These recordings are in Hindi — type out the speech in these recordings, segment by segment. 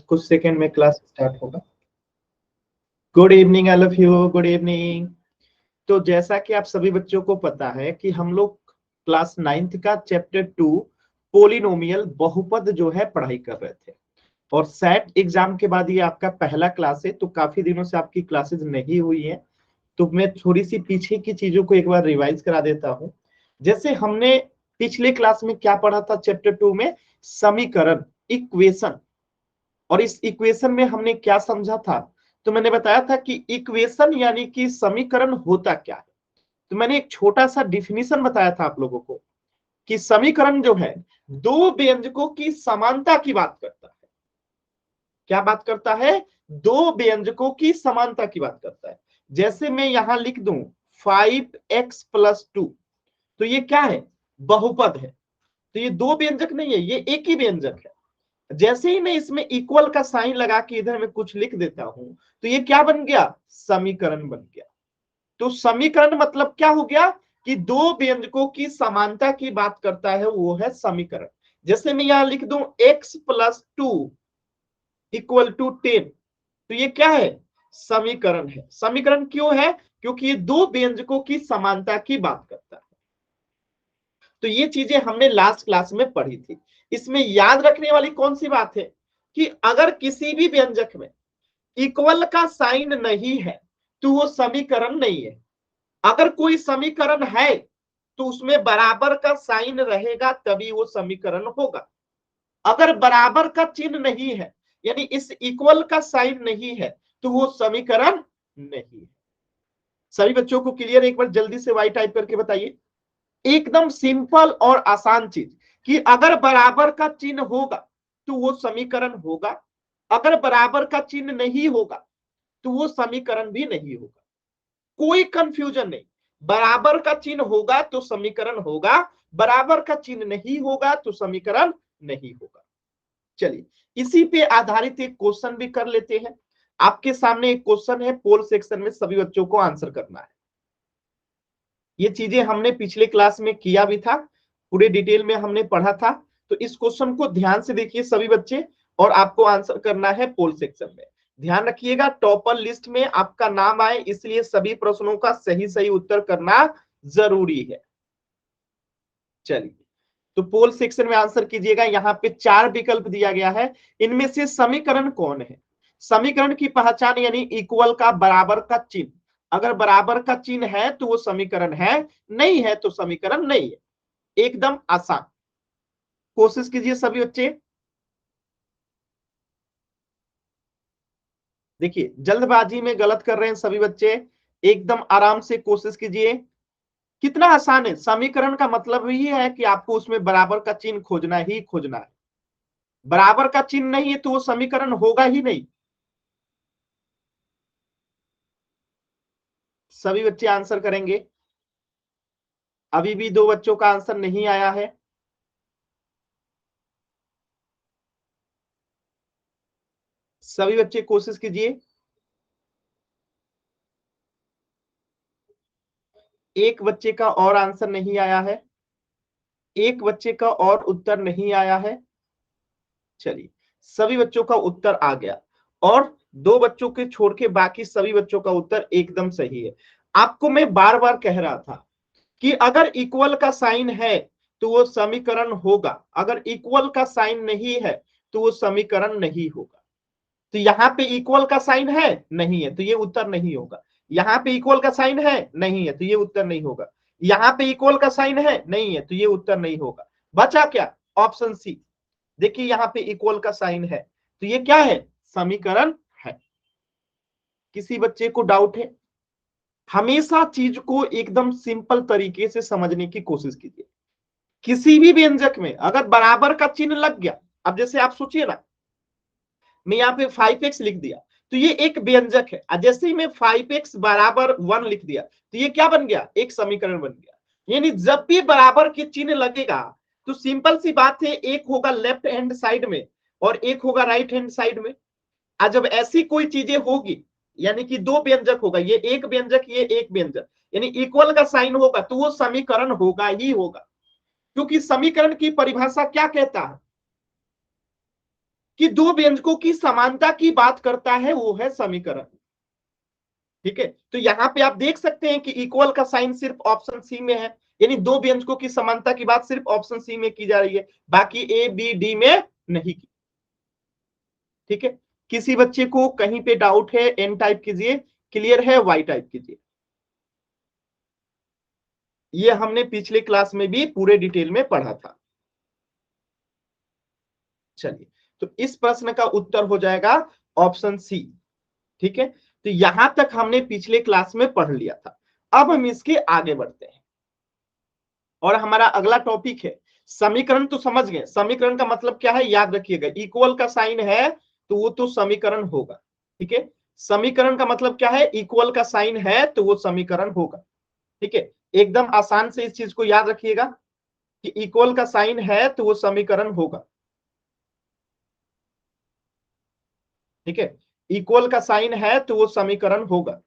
कुछ सेकंड में क्लास स्टार्ट होगा। Good evening all of you, good evening. तो जैसा कि आप सभी बच्चों को पता है कि हम लोग क्लास 9th का चैप्टर 2 पोलिनोमियल बहुपद जो है पढ़ाई कर रहे थे, और सेट एग्जाम के बाद ये आपका पहला क्लास है, तो काफी दिनों से आपकी क्लासेस नहीं हुई है। तो मैं थोड़ी सी पीछे की चीजों को एक बार रिवाइज करा देता हूं। जैसे हमने पिछले क्लास में क्या पढ़ा था, चैप्टर 2 में समीकरण, इक्वेशन, और इस इक्वेशन में हमने क्या समझा था। तो मैंने बताया था कि इक्वेशन यानी कि समीकरण होता क्या है। तो मैंने एक छोटा सा डिफिनीशन बताया था आप लोगों को कि समीकरण जो है दो व्यंजकों की समानता की बात करता है। क्या बात करता है? दो व्यंजकों की समानता की बात करता है। जैसे मैं यहां लिख दूं 5x+2, तो ये क्या है? बहुपद है। तो ये दो व्यंजक नहीं है, ये एक ही व्यंजक है। जैसे ही मैं इसमें इक्वल का साइन लगा के इधर में कुछ लिख देता हूं, तो ये क्या बन गया? समीकरण बन गया। तो समीकरण मतलब क्या हो गया कि दो व्यंजकों की समानता की बात करता है, वो है समीकरण। जैसे मैं यहां लिख दूं x+2 = 10, तो ये क्या है? समीकरण है। समीकरण क्यों है? क्योंकि ये दो व्यंजकों की समानता की बात करता है। तो ये चीजें हमने लास्ट क्लास में पढ़ी थी। इसमें याद रखने वाली कौन सी बात है कि अगर किसी भी व्यंजक में इक्वल का साइन नहीं है तो वो समीकरण नहीं है। अगर कोई समीकरण है तो उसमें बराबर का साइन रहेगा, तभी वो समीकरण होगा। अगर बराबर का चिन्ह नहीं है, यानी इस इक्वल का साइन नहीं है, तो वो समीकरण नहीं है। सभी बच्चों को क्लियर? एक बार जल्दी से वाई टाइप करके बताइए। एकदम सिंपल और आसान चीज कि अगर बराबर का चिन्ह होगा तो वो समीकरण होगा, अगर बराबर का चिन्ह नहीं होगा तो वो समीकरण भी नहीं होगा। कोई कंफ्यूजन नहीं। बराबर का चिन्ह होगा तो समीकरण होगा, बराबर का चिन्ह नहीं होगा तो समीकरण नहीं होगा। चलिए, इसी पे आधारित एक क्वेश्चन भी कर लेते हैं। आपके सामने एक क्वेश्चन है, पोल सेक्शन में सभी बच्चों को आंसर करना है। ये चीजें हमने पिछले क्लास में किया भी था, पूरे डिटेल में हमने पढ़ा था। तो इस क्वेश्चन को ध्यान से देखिए सभी बच्चे, और आपको आंसर करना है पोल सेक्शन में। ध्यान रखिएगा टॉपर लिस्ट में आपका नाम आए, इसलिए सभी प्रश्नों का सही सही उत्तर करना जरूरी है। चलिए, तो पोल सेक्शन में आंसर कीजिएगा। यहाँ पे 4 विकल्प दिया गया है, इनमें से समीकरण कौन है? समीकरण की पहचान यानी इक्वल का बराबर का चिन्ह। अगर बराबर का चिन्ह है तो वो समीकरण है, नहीं है तो समीकरण नहीं है। एकदम आसान। कोशिश कीजिए सभी बच्चे। देखिए, जल्दबाजी में गलत कर रहे हैं सभी बच्चे, एकदम आराम से कोशिश कीजिए। कितना आसान है। समीकरण का मतलब ही है कि आपको उसमें बराबर का चिन्ह खोजना ही खोजना है। बराबर का चिन्ह नहीं है तो वो समीकरण होगा ही नहीं। सभी बच्चे आंसर करेंगे। अभी भी 2 बच्चों का आंसर नहीं आया है। सभी बच्चे कोशिश कीजिए। एक बच्चे का और आंसर नहीं आया है, एक बच्चे का और उत्तर नहीं आया है। चलिए, सभी बच्चों का उत्तर आ गया, और 2 बच्चों के छोड़ के बाकी सभी बच्चों का उत्तर एकदम सही है। आपको मैं बार बार कह रहा था कि अगर इक्वल का साइन है तो वो समीकरण होगा, अगर इक्वल का साइन नहीं है तो वो समीकरण नहीं होगा। तो यहाँ पे इक्वल का साइन है, नहीं है, तो ये उत्तर नहीं होगा। यहाँ पे इक्वल का साइन है, नहीं है, तो ये उत्तर नहीं होगा। यहाँ पे इक्वल का साइन है, नहीं है, तो ये उत्तर नहीं होगा। बचा क्या? Option C. देखिए, यहाँ पे इक्वल का साइन है, तो ये क्या है? समीकरण है। किसी बच्चे को डाउट है? हमेशा चीज को एकदम सिंपल तरीके से समझने की कोशिश कीजिए। किसी भी व्यंजक में अगर बराबर का चिन्ह लग गया, अब जैसे आप सोचिए ना, मैं यहाँ पे 5x लिख दिया तो ये एक व्यंजक है, और जैसे ही मैं 5x बराबर 1 लिख दिया तो ये क्या बन गया? एक समीकरण बन गया। यानी जब भी बराबर के चिन्ह लगेगा तो सिंपल सी बात है, एक होगा लेफ्ट हैंड साइड में और एक होगा राइट हैंड साइड में। आज जब ऐसी कोई चीजें होगी, यानी कि दो व्यंजक होगा, ये एक व्यंजक ये एक व्यंजक, यानी इक्वल का साइन होगा, तो वो समीकरण होगा ही होगा। क्योंकि समीकरण की परिभाषा क्या कहता है? कि दो व्यंजकों की समानता की बात करता है वो है समीकरण। ठीक है, तो यहां पे आप देख सकते हैं कि इक्वल का साइन सिर्फ ऑप्शन सी में है, यानी दो व्यंजकों की समानता की बात सिर्फ ऑप्शन सी में की जा रही है, बाकी ए बी डी में नहीं की। ठीक है, किसी बच्चे को कहीं पे डाउट है एन टाइप कीजिए, क्लियर है वाई टाइप कीजिए। ये हमने पिछले क्लास में भी पूरे डिटेल में पढ़ा था। चलिए, तो इस प्रश्न का उत्तर हो जाएगा ऑप्शन सी। ठीक है, तो यहां तक हमने पिछले क्लास में पढ़ लिया था। अब हम इसके आगे बढ़ते हैं और हमारा अगला टॉपिक है समीकरण। तो समझ गए समीकरण का मतलब क्या है, याद रखिएगा, इक्वल का साइन है तो वो तो समीकरण होगा। ठीक है, समीकरण का मतलब क्या है, इक्वल का साइन है तो वो समीकरण होगा। ठीक है, एकदम आसान से इस चीज को याद रखिएगा कि इक्वल का साइन है तो वो समीकरण होगा। ठीक है, इक्वल का साइन है तो वो समीकरण होगा।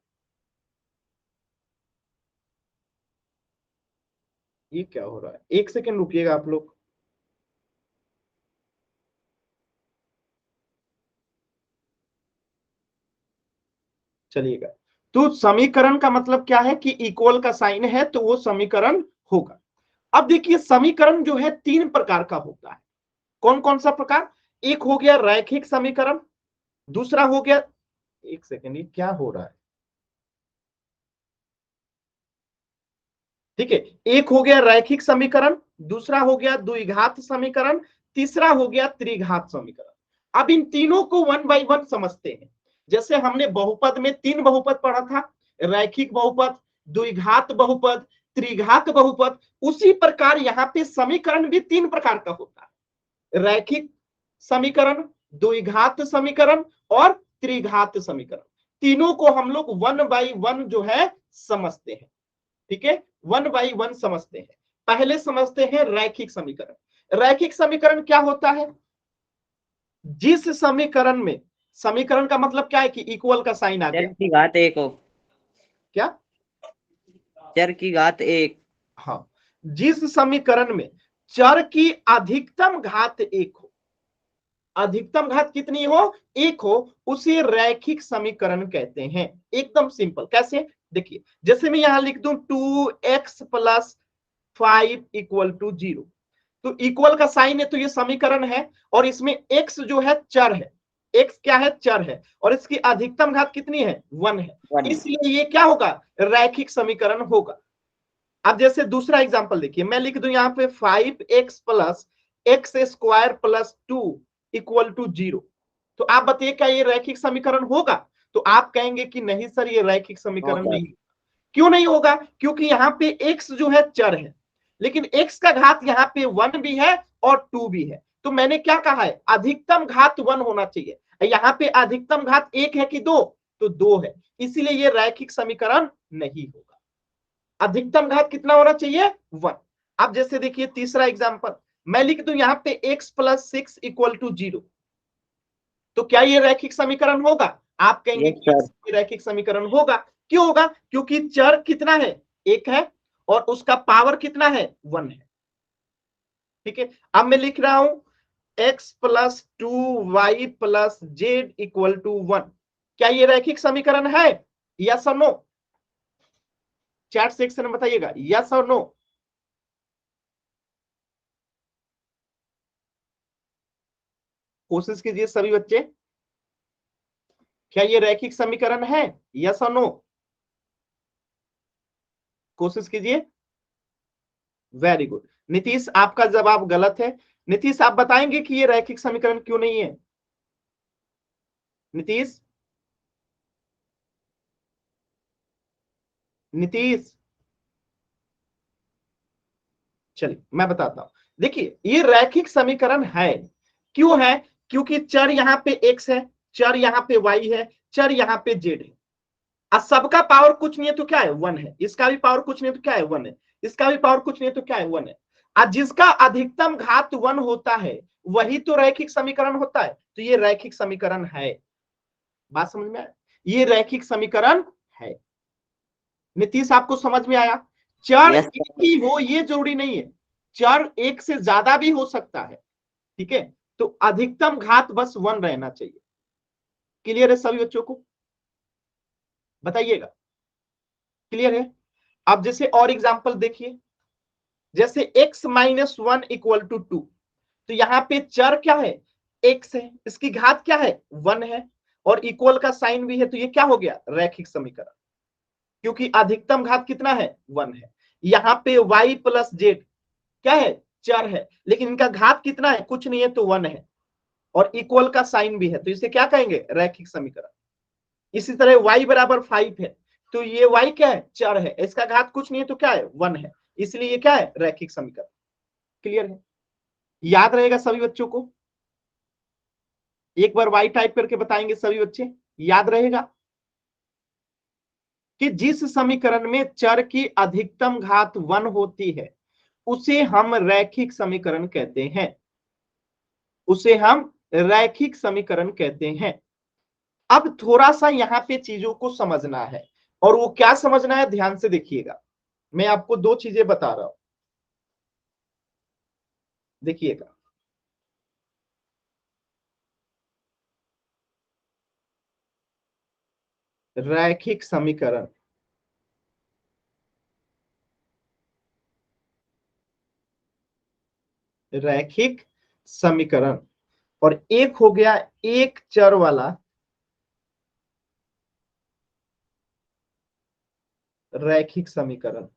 ये क्या हो रहा है, एक सेकंड रुकिएगा आप लोग। चलिएगा, तो समीकरण का मतलब क्या है कि इक्वल का साइन है तो वो समीकरण होगा। अब देखिए समीकरण जो है तीन प्रकार का होता है। कौन कौन सा प्रकार, एक हो गया रैखिक समीकरण, दूसरा हो गया, एक सेकंड ये क्या हो रहा है, ठीक है, एक हो गया रैखिक समीकरण, दूसरा हो गया द्विघात समीकरण, तीसरा हो गया त्रिघात समीकरण। अब इन तीनों को वन बाय वन समझते हैं। जैसे हमने बहुपद में तीन बहुपद पढ़ा था, रैखिक बहुपद, द्विघात बहुपद, त्रिघात बहुपद, उसी प्रकार यहाँ पे समीकरण भी तीन प्रकार का होता है, रैखिक समीकरण, द्विघात समीकरण और त्रिघात समीकरण। तीनों को हम लोग वन बाय वन जो है समझते हैं। ठीक है, वन बाई वन समझते हैं। पहले समझते हैं रैखिक समीकरण। रैखिक समीकरण क्या होता है, जिस समीकरण में, समीकरण का मतलब क्या है कि इक्वल का साइन आ चर गया, की घात एक हो, क्या, चर की घात एक, हाँ, जिस समीकरण में चर की अधिकतम घात एक हो, अधिकतम घात कितनी हो, एक हो, उसे रैखिक समीकरण कहते हैं। एकदम सिंपल, कैसे, देखिए जैसे मैं यहां लिख दूं 2x+5 इक्वल टू 0, तो इक्वल का साइन है तो ये समीकरण है, और इसमें x जो है चर है, x क्या है, चर है, और इसकी अधिकतम घात कितनी है, 1 है, वन। इसलिए ये क्या होगा, रैखिक समीकरण होगा। अब जैसे दूसरा एग्जांपल देखिए, मैं लिख दूं यहाँ पे 5x+x² + 2 इक्वल टू 0, तो आप बताइए क्या ये रैखिक समीकरण होगा, तो आप कहेंगे कि नहीं सर ये रैखिक समीकरण होगा। नहीं। क्यों नहीं होगा, क्योंकि यहाँ पे x जो है चर है, लेकिन x का घात यहाँ पे 1 भी है और 2 भी है, तो मैंने क्या कहा है, अधिकतम घात 1 होना चाहिए, यहाँ पे अधिकतम घात 1 है कि 2, तो 2 है, इसीलिए ये रैखिक समीकरण नहीं होगा। अधिकतम घात कितना होना चाहिए, 1। अब जैसे देखिए तीसरा एग्जांपल, मैं लिख दूं यहाँ पे x+6 इक्वल टू 0, तो क्या ये रैखिक समीकरण होगा, आप कहेंगे यस कि सर। ये रैखिक समीकरण होगा। क्यों होगा, क्योंकि चर कितना है, एक है, और उसका पावर कितना है, 1 है। ठीक है, अब मैं लिख रहा हूं x+2y+z इक्वल टू 1, क्या ये रैखिक समीकरण है, यस और नो, चैट सेक्शन में बताइएगा यस और नो। कोशिश कीजिए सभी बच्चे, क्या ये रैखिक समीकरण है, यस और नो, कोशिश कीजिए। वेरी गुड, नीतीश आपका जवाब गलत है। नीतीश आप बताएंगे कि ये रैखिक समीकरण क्यों नहीं है, नीतीश, नीतीश, चलिए मैं बताता हूं। देखिए ये रैखिक समीकरण है, क्यों है, क्योंकि चर यहाँ पे x है, चर यहाँ पे y है, चर यहाँ पे z है, और सबका पावर कुछ नहीं है तो क्या है, 1 है, इसका भी पावर कुछ नहीं है तो क्या है, 1 है, इसका भी पावर कुछ नहीं है तो क्या है, 1 है, और जिसका अधिकतम घात 1 होता है वही तो रैखिक समीकरण होता है, तो ये रैखिक समीकरण है। बात समझ में आया, ये रैखिक समीकरण है। नीतीश आपको समझ में आया, चर एक यस ही हो ये जरूरी नहीं है, चर एक से ज्यादा भी हो सकता है। ठीक है, तो अधिकतम घात बस 1 रहना चाहिए। क्लियर है सभी बच्चों को? बताइएगा, क्लियर है? अब जैसे और एग्जांपल देखिए, जैसे x माइनस 1 इक्वल टू 2, तो यहाँ पे चर क्या है? x है, इसकी घात क्या है? 1 है, और इक्वल का साइन भी है, तो ये क्या हो गया? रैखिक समीकरण, क्योंकि अधिकतम घात कितना है? 1 है। यहाँ पे y प्लस जेड क्या है? चर है, लेकिन इनका घात कितना है? कुछ नहीं है, तो 1 है, और इक्वल का साइन भी है, तो इसे क्या कहेंगे? रैखिक समीकरण। इसी तरह y बराबर 5 है, तो ये y क्या है? चर है, इसका घात कुछ नहीं है, तो क्या है? 1 है, इसलिए ये क्या है? रैखिक समीकरण। क्लियर है? याद रहेगा सभी बच्चों को? एक बार y टाइप करके बताएंगे सभी बच्चे, याद रहेगा कि जिस समीकरण में चर की अधिकतम घात 1 होती है उसे हम रैखिक समीकरण कहते हैं, उसे हम रैखिक समीकरण कहते हैं। अब थोड़ा सा यहां पे चीजों को समझना है, और वो क्या समझना है ध्यान से देखिएगा। मैं आपको दो चीजें बता रहा हूं, देखिएगा। रैखिक समीकरण, रैखिक समीकरण, और एक हो गया एक चर वाला रैखिक समीकरण।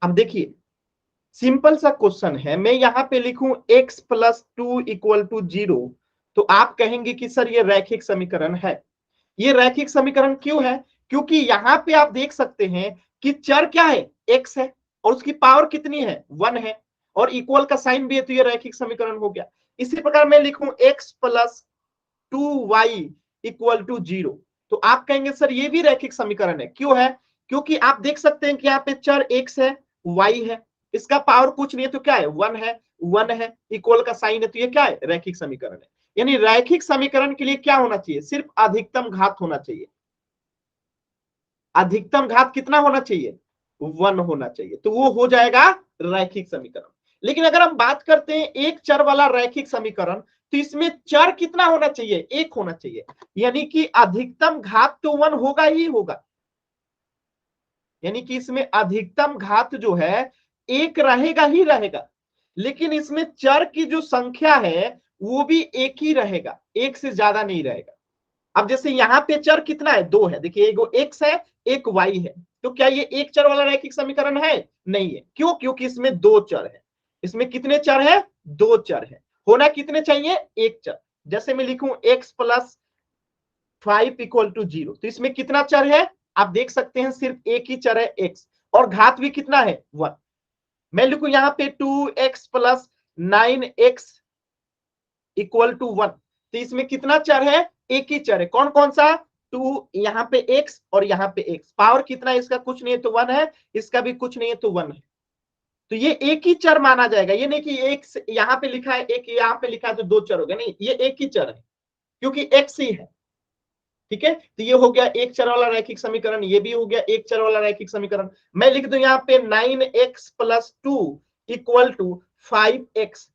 अब देखिए, सिंपल सा क्वेश्चन है, मैं यहां पे लिखूं x प्लस 2 इक्वल टू 0, तो आप कहेंगे कि सर ये रैखिक समीकरण है। ये रैखिक समीकरण क्यों है? क्योंकि यहां पे आप देख सकते हैं कि चर क्या है? x है, और उसकी पावर कितनी है? 1 है, और इक्वल का साइन भी है, तो ये रैखिक समीकरण हो गया। इसी प्रकार मैं लिखूं x plus 2y equal to 0, तो आप कहेंगे सर ये भी रैखिक समीकरण है। क्यों है? क्योंकि आप देख सकते हैं कि यहाँ पे चर x है, y है, इसका पावर कुछ नहीं है, तो क्या है? 1 है, 1 है, इक्वल का साइन है, तो ये क्या है? रैखिक समीकरण है। यानी रैखिक समीकरण के लिए क्या होना चाहिए? सिर्फ अधिकतम घात होना चाहिए। अधिकतम घात कितना होना चाहिए? 1 होना चाहिए, तो वो हो जाएगा रैखिक समीकरण। लेकिन अगर हम बात करते हैं एक चर वाला रैखिक समीकरण, तो इसमें चर कितना होना चाहिए? एक होना चाहिए, यानी कि अधिकतम घात तो 1 होगा ही होगा, यानी कि इसमें अधिकतम घात जो है एक रहेगा ही रहेगा, लेकिन इसमें चर की जो संख्या है वो भी एक ही रहेगा, एक से ज्यादा नहीं रहेगा। अब जैसे यहाँ पे चर कितना है? 2 है, देखिए एक एक्स है, एक वाई है, तो क्या ये एक चर वाला रैखिक समीकरण है? नहीं है। क्यों? क्योंकि इसमें दो चर है। इसमें कितने चर है? दो चर है। होना कितने चाहिए? एक चर। जैसे मैं लिखूं x प्लस 5 इक्वल टू 0, तो इसमें कितना चर है? आप देख सकते हैं सिर्फ एक ही चर है x, और घात भी कितना है? 1। मैं लिखूं यहाँ पे 2x plus 9x equal to 1, तो इसमें कितना चर है? एक ही चर है। कौन कौन सा? 2, यहाँ पे x और यहाँ पे x। पावर कितना है इसका? कुछ नहीं है, तो 1 है, इसका भी कुछ नहीं है, तो 1 है। तो ये एक ही चर माना जाएगा, ये नहीं कि एक यहाँ पे लिखा है, एक यहाँ पे लिखा है, तो दो चर हो गए, नहीं, ये एक ही चर है, क्योंकि x ही है। ठीक है, तो ये हो गया एक चर वाला रैखिक समीकरण, ये भी हो गया एक चर वाला रैखिक समीकरण। मैं लिख दूं यहाँ पे 9x plus 2 equal to 5x।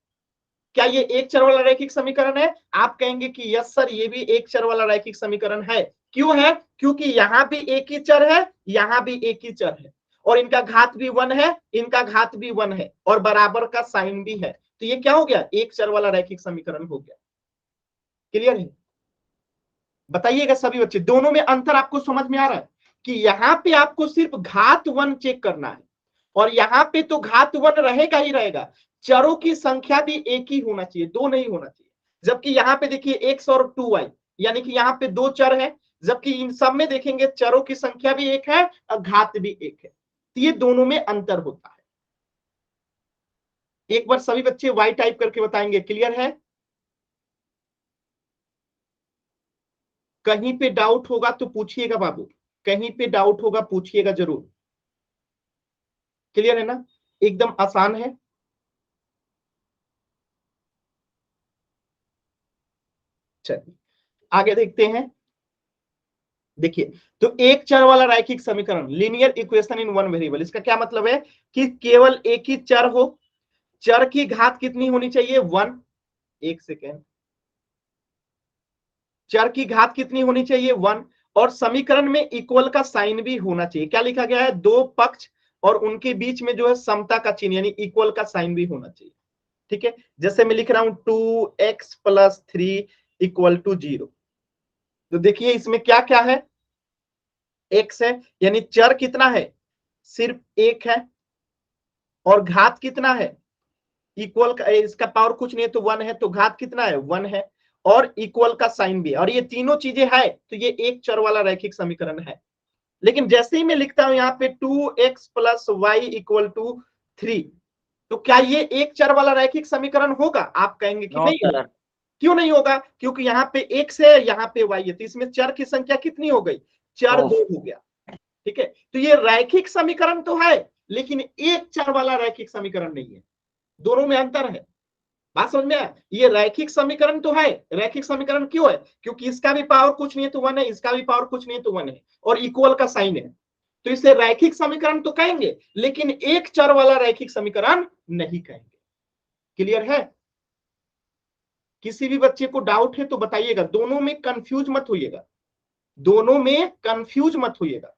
क्या ये एक चर वाला रैखिक समीकरण है? आप कहेंगे कि यस सर, ये भी एक चर वाला रैखिक समीकरण है। क्यों है? क्योंकि यहां भी एक ही चर है, यहां भी एक ही चर है, और इनका घात भी 1 है, इनका घात भी 1 है, और बराबर का साइन भी है, तो ये क्या हो गया? एक चर वाला रैखिक समीकरण हो गया। क्लियर है? बताइएगा सभी बच्चे, दोनों में अंतर आपको समझ में आ रहा है कि यहाँ पे आपको सिर्फ घात 1 चेक करना है, और यहाँ पे तो घात 1 रहेगा ही रहेगा। चरों की संख्या भी एक ही होना चाहिए, दो नहीं होना चाहिए। जबकि यहाँ पे देखिए x और 2y, यानी कि यहाँ पे दो चर है, जबकि इन सब में देखेंगे चरों की संख्या भी एक है और घात भी एक है, तो ये दोनों में अंतर होता है। एक बार सभी बच्चे y टाइप करके बताएंगे। क्लियर है? कहीं पे डाउट होगा तो पूछिएगा बाबू, कहीं पे डाउट होगा पूछिएगा जरूर। क्लियर है ना? एकदम आसान है। चलिए आगे देखते हैं। देखिए, तो एक चर वाला रैखिक समीकरण, linear equation in one variable, इसका क्या मतलब है कि केवल एक ही चर हो, चर की घात कितनी होनी चाहिए 1, एक सेकेंड, चर की घात कितनी होनी चाहिए 1, और समीकरण में इक्वल का साइन भी होना चाहिए। क्या लिखा गया है, दो पक्ष और उनके बीच में जो है समता का चिन्ह यानी इक्वल का साइन भी होना चाहिए। ठीक है, जैसे मैं लिख रहा हूं 2x + 3 = 0। तो देखिए इसमें क्या क्या है, x है यानी चर कितना है, सिर्फ एक है, और घात कितना है, इक्वल का, इसका पावर कुछ नहीं है तो 1 है, तो घात कितना है 1 है, और इक्वल का साइन भी है, और ये तीनों चीजें है तो ये एक चर वाला रैखिक समीकरण है। लेकिन जैसे ही मैं लिखता हूं यहाँ पे 2x + y = 3, तो क्या ये एक चर वाला रैखिक समीकरण होगा? आप कहेंगे कि नो नहीं होगा। सर। क्यों नहीं होगा? क्योंकि यहाँ पे x है, यहाँ पे y है, तो इसमें चर की संख्या कितनी हो गई, चर 2 हो गया। ठीक है, तो ये रैखिक समीकरण तो है लेकिन एक चर वाला रैखिक समीकरण नहीं है, दोनों में अंतर है। बात समझ में आया? ये रैखिक समीकरण तो है, रैखिक समीकरण क्यों है, क्योंकि इसका भी पावर कुछ नहीं है तो 1 है, इसका भी पावर कुछ नहीं है तो 1 है, और इक्वल का साइन है, तो इसे रैखिक समीकरण तो कहेंगे लेकिन एक चर वाला रैखिक समीकरण नहीं कहेंगे। क्लियर है? किसी भी बच्चे को डाउट है तो बताइएगा, दोनों में कंफ्यूज मत होइएगा, दोनों में कंफ्यूज मत होइएगा,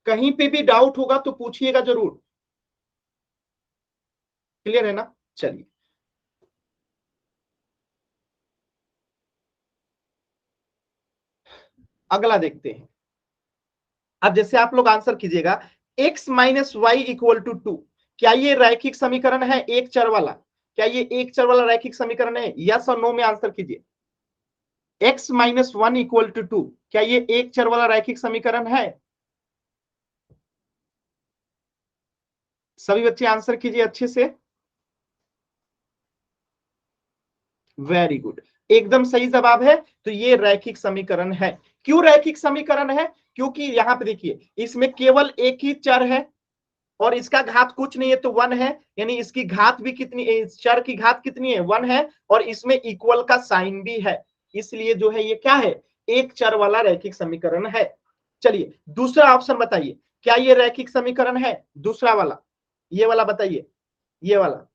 कहीं पे भी डाउट होगा तो पूछिएगा जरूर। क्लियर है ना? चलिए अगला देखते हैं। अब जैसे आप लोग आंसर कीजिएगा, x - y = 2, क्या ये रैखिक समीकरण है एक चर वाला? क्या ये एक चर वाला रैखिक समीकरण है? यस और नो में आंसर कीजिए। x - 1 = 2, क्या ये एक चर वाला रैखिक समीकरण है? सभी बच्चे आंसर कीजिए अच्छे से। वेरी गुड, एकदम सही जवाब है। तो ये रैखिक समीकरण है। क्यों रैखिक समीकरण है? क्योंकि यहां पे देखिए इसमें केवल एक ही चर है और इसका घात कुछ नहीं है तो 1 है, यानी इसकी घात भी कितनी, इस चर की घात कितनी है 1 है, और इसमें इक्वल का साइन भी है, इसलिए जो है ये क्या है, एक चर वाला रैखिक समीकरण है। चलिए दूसरा ऑप्शन बताइए, क्या ये रैखिक समीकरण है? दूसरा वाला, ये वाला बताइए, ये वाला,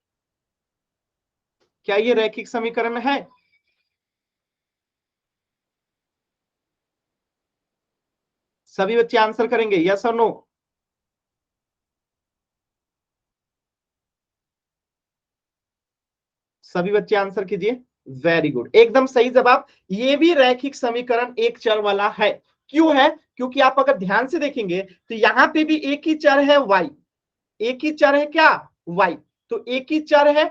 क्या ये रैखिक समीकरण है? सभी बच्चे आंसर करेंगे यस और नो? सभी बच्चे आंसर कीजिए। वेरी गुड, एकदम सही जवाब। ये भी रैखिक समीकरण एक चर वाला है। क्यों है? क्योंकि आप अगर ध्यान से देखेंगे तो यहां पे भी एक ही चर है y, एक ही चर है क्या y, तो एक ही चर है,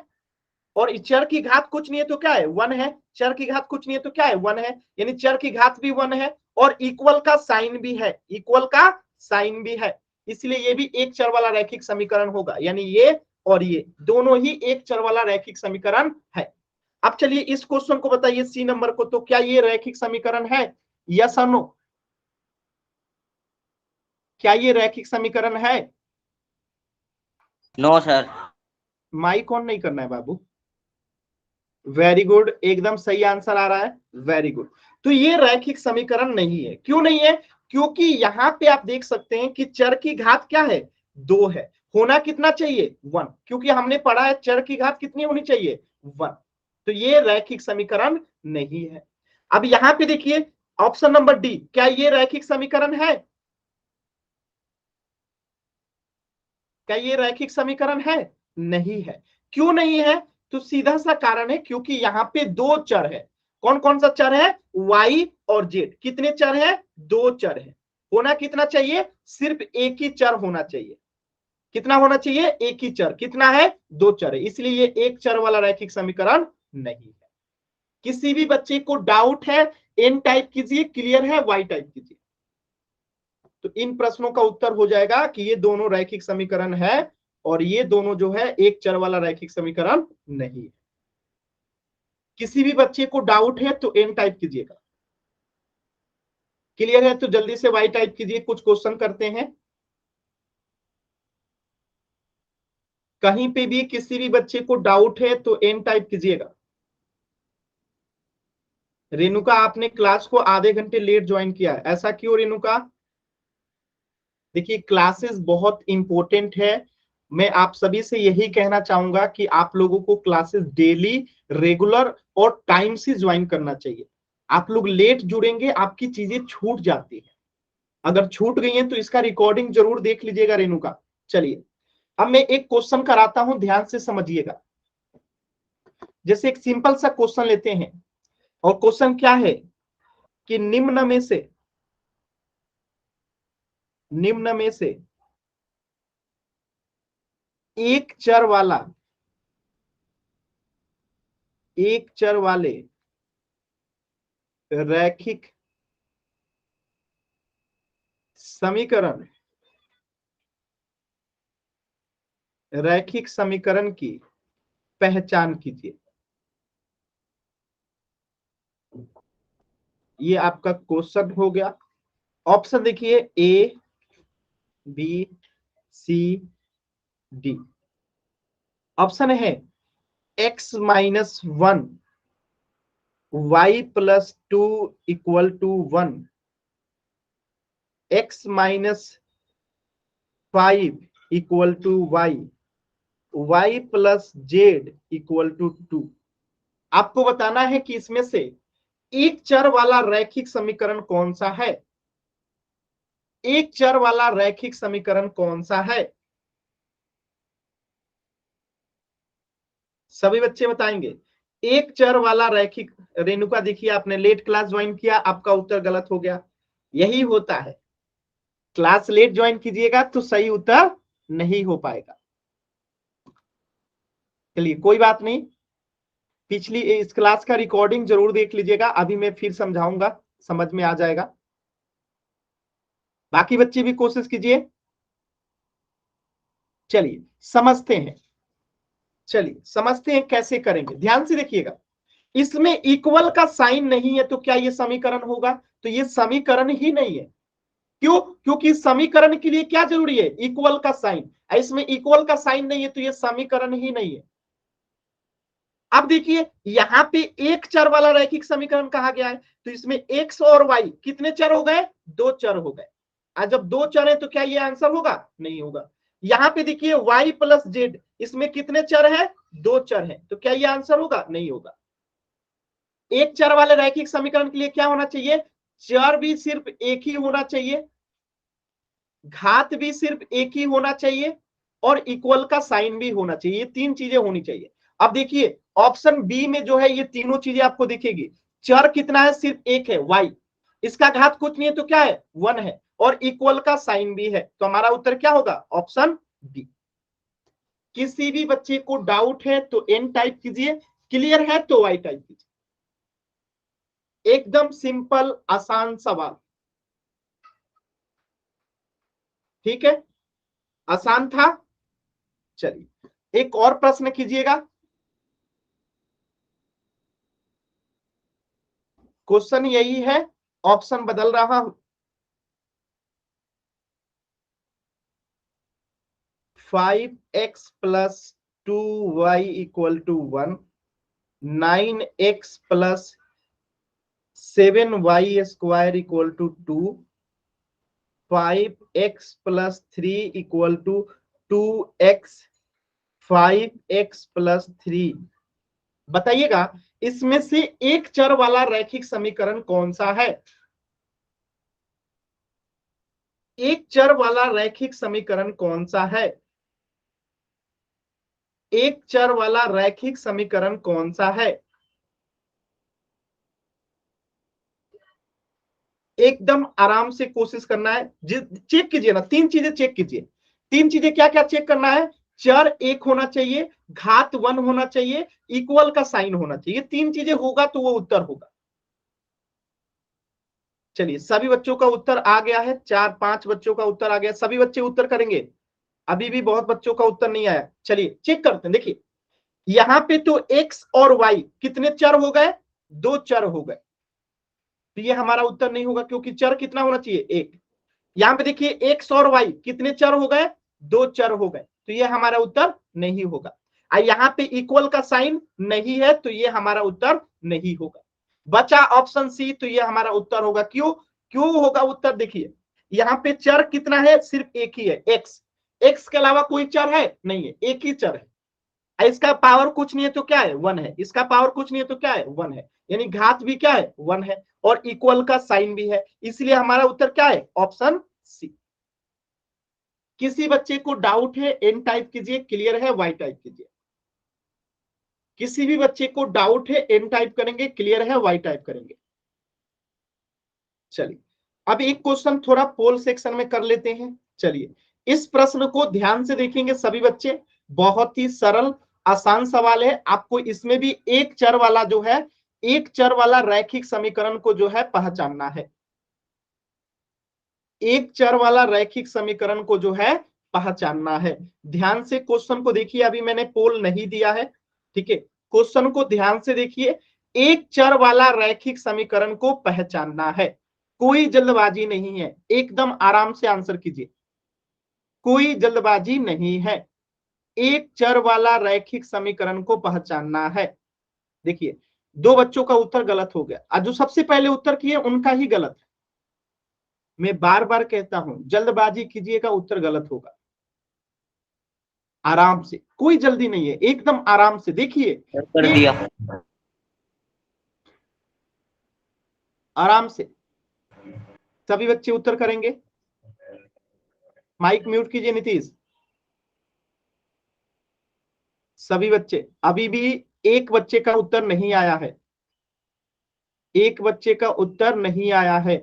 और इस चर की घात कुछ नहीं है तो क्या है 1 है, चर की घात कुछ नहीं है तो क्या है 1 है, यानी चर की घात भी 1 है, और इक्वल का साइन भी है, इक्वल का साइन भी है, इसलिए ये भी एक चर वाला रैखिक समीकरण होगा, यानी ये और ये दोनों ही एक चर वाला रैखिक समीकरण है। अब चलिए इस क्वेश्चन को बताइए, सी नंबर को, तो क्या ये रैखिक समीकरण है? यस और नो? क्या ये रैखिक समीकरण है? No sir. माइक ऑन नहीं करना है बाबू। वेरी गुड, एकदम सही आंसर आ रहा है, वेरी गुड। तो ये रैखिक समीकरण नहीं है। क्यों नहीं है? क्योंकि यहां पे आप देख सकते हैं कि चर की घात क्या है 2 है, होना कितना चाहिए 1, क्योंकि हमने पढ़ा है चर की घात कितनी होनी चाहिए 1, तो ये रैखिक समीकरण नहीं है। अब यहां पे देखिए ऑप्शन नंबर डी, क्या ये रैखिक समीकरण है? क्या ये रैखिक समीकरण है? नहीं है। क्यों नहीं है? तो सीधा सा कारण है, क्योंकि यहाँ पे दो चर है। कौन कौन सा चर है? y और z। कितने चर है? दो चर है। होना कितना चाहिए? सिर्फ एक ही चर होना चाहिए। कितना होना चाहिए? एक ही चर। कितना है? दो चर है, इसलिए ये एक चर वाला रैखिक समीकरण नहीं है। किसी भी बच्चे को डाउट है एन टाइप कीजिए, क्लियर है वाई टाइप कीजिए, तो इन प्रश्नों का उत्तर हो जाएगा कि ये दोनों रैखिक समीकरण है और ये दोनों जो है एक चर वाला रैखिक समीकरण नहीं है। किसी भी बच्चे को डाउट है तो एन टाइप कीजिएगा, क्लियर है तो जल्दी से वाई टाइप कीजिए, कुछ क्वेश्चन करते हैं। कहीं पे भी किसी भी बच्चे को डाउट है तो एन टाइप कीजिएगा। रेणुका आपने क्लास को आधे घंटे लेट ज्वाइन किया, ऐसा क्यों रेणुका? देखिए क्लासेस बहुत इंपॉर्टेंट है, मैं आप सभी से यही कहना चाहूंगा कि आप लोगों को क्लासेस डेली रेगुलर और टाइम से ज्वाइन करना चाहिए। आप लोग लेट जुड़ेंगे, आपकी चीजें छूट जाती है, अगर छूट गई है तो इसका रिकॉर्डिंग जरूर देख लीजिएगा रेणुका। चलिए अब मैं एक क्वेश्चन कराता हूं, ध्यान से समझिएगा। जैसे एक सिंपल सा क्वेश्चन लेते हैं, और क्वेश्चन क्या है कि निम्न में से एक चर वाले रैखिक समीकरण की पहचान कीजिए। ये आपका क्वेश्चन हो गया। ऑप्शन देखिए A B C D. Option है x minus 1 y plus 2 equal to 1, x minus 5 equal to y plus z equal to 2। आपको बताना है कि इसमें से एक चर वाला रैखिक समीकरण कौन सा है। एक चर वाला रैखिक समीकरण कौन सा है, सभी बच्चे बताएंगे। एक चर वाला रैखिक, रेणुका देखिए आपने लेट क्लास ज्वाइन किया, आपका उत्तर गलत हो गया। यही होता है, क्लास लेट ज्वाइन कीजिएगा तो सही उत्तर नहीं हो पाएगा। चलिए कोई बात नहीं, पिछली इस क्लास का रिकॉर्डिंग जरूर देख लीजिएगा, अभी मैं फिर समझाऊंगा, समझ में आ जाएगा। बाकी बच्चे भी कोशिश कीजिए। चलिए समझते हैं कैसे करेंगे, ध्यान से देखिएगा। इसमें इक्वल का साइन नहीं है तो क्या ये समीकरण होगा? तो ये समीकरण ही नहीं है। क्यों? क्योंकि समीकरण के लिए क्या जरूरी है? इक्वल का साइन। इसमें इक्वल का साइन नहीं है तो ये समीकरण ही नहीं है। अब देखिए यहां पे एक चर वाला रैखिक समीकरण कहा गया है, तो इसमें x और y कितने चर हो गए? दो चर हो गए। आज जब दो चर है तो क्या ये आंसर होगा? नहीं होगा। यहां पे देखिए y प्लस जेड, इसमें कितने चर है? दो चर है, तो क्या ये आंसर होगा? नहीं होगा। एक चर वाले रैखिक समीकरण के लिए क्या होना चाहिए? चर भी सिर्फ एक ही होना चाहिए, घात भी सिर्फ एक ही होना चाहिए, और इक्वल का साइन भी होना चाहिए। ये तीन चीजें होनी चाहिए। अब देखिए ऑप्शन बी में जो है ये तीनों चीजें आपको दिखेगी। चर कितना है? सिर्फ एक है, y। इसका घात कुछ नहीं है तो क्या है? 1 है, और इक्वल का साइन भी है, तो हमारा उत्तर क्या होगा? Option B. किसी भी बच्चे को डाउट है तो n टाइप कीजिए, क्लियर है तो y टाइप कीजिए। एकदम सिंपल आसान सवाल, ठीक है, आसान था। चलिए एक और प्रश्न कीजिएगा। क्वेश्चन यही है, ऑप्शन बदल रहा हूं। 5x plus 2y equal to 1, 9x plus 7y square equal to 2, 5x plus 3 equal to 2x, 5x plus 3। बताइएगा इसमें से एक चर वाला रैखिक समीकरण कौन सा है? एक चर वाला रैखिक समीकरण कौन सा है? एक चर वाला रैखिक समीकरण कौन सा है? एकदम आराम से कोशिश करना है, चेक कीजिए ना, तीन चीजें चेक कीजिए। तीन चीजें क्या क्या चेक करना है? चर एक होना चाहिए, घात 1 होना चाहिए, इक्वल का साइन होना चाहिए। तीन चीजें होगा तो वो उत्तर होगा। चलिए सभी बच्चों का उत्तर आ गया है, 4-5 बच्चों का उत्तर आ गया, सभी बच्चे उत्तर करेंगे। अभी भी बहुत बच्चों का उत्तर नहीं आया। चलिए चेक करते हैं। देखिए यहां पे तो x और y कितने चर हो गए? दो चर हो गए, तो ये हमारा उत्तर नहीं होगा, क्योंकि चर कितना होना चाहिए? एक। यहां पे देखिए x और y कितने चर हो गए? दो चर हो गए, तो ये हमारा उत्तर नहीं होगा। यहाँ पे इक्वल का साइन नहीं है, तो ये हमारा उत्तर नहीं होगा। बचा ऑप्शन सी, तो ये हमारा उत्तर होगा। क्यों क्यों होगा उत्तर? देखिए यहाँ पे चर कितना है? सिर्फ एक ही है, एक्स। एक्स के अलावा कोई चर है नहीं है, एक ही चर है। इसका पावर कुछ नहीं है तो क्या है? 1 है। इसका पावर कुछ नहीं है तो क्या है? 1 है। यानी घात भी क्या है? 1 है, और इक्वल का साइन भी है, इसलिए हमारा उत्तर क्या है? Option C. किसी बच्चे को डाउट है एन टाइप कीजिए, क्लियर है वाई टाइप कीजिए। किसी भी बच्चे को डाउट है एन टाइप करेंगे, क्लियर है वाई टाइप करेंगे। चलिए अब एक क्वेश्चन थोड़ा पोल सेक्शन में कर लेते हैं। चलिए इस प्रश्न को ध्यान से देखेंगे सभी बच्चे, बहुत ही सरल आसान सवाल है। आपको इसमें भी एक चर वाला जो है, एक चर वाला रैखिक समीकरण को जो है पहचानना है। एक चर वाला रैखिक समीकरण को जो है पहचानना है। ध्यान से क्वेश्चन को देखिए, अभी मैंने पोल नहीं दिया है, ठीक है। क्वेश्चन को ध्यान से देखिए, एक चर वाला रैखिक समीकरण को पहचानना है। कोई जल्दबाजी नहीं है, एकदम आराम से आंसर कीजिए, कोई जल्दबाजी नहीं है। एक चर वाला रैखिक समीकरण को पहचानना है। देखिए दो बच्चों का उत्तर गलत हो गया, और जो सबसे पहले उत्तर किए उनका ही गलत है। मैं बार बार कहता हूं, जल्दबाजी कीजिएगा उत्तर गलत होगा। आराम से, कोई जल्दी नहीं है, एकदम आराम से देखिए, कर दिया। आराम से सभी बच्चे उत्तर करेंगे। माइक म्यूट कीजिए नीतीश। सभी बच्चे, अभी भी एक बच्चे का उत्तर नहीं आया है, एक बच्चे का उत्तर नहीं आया है।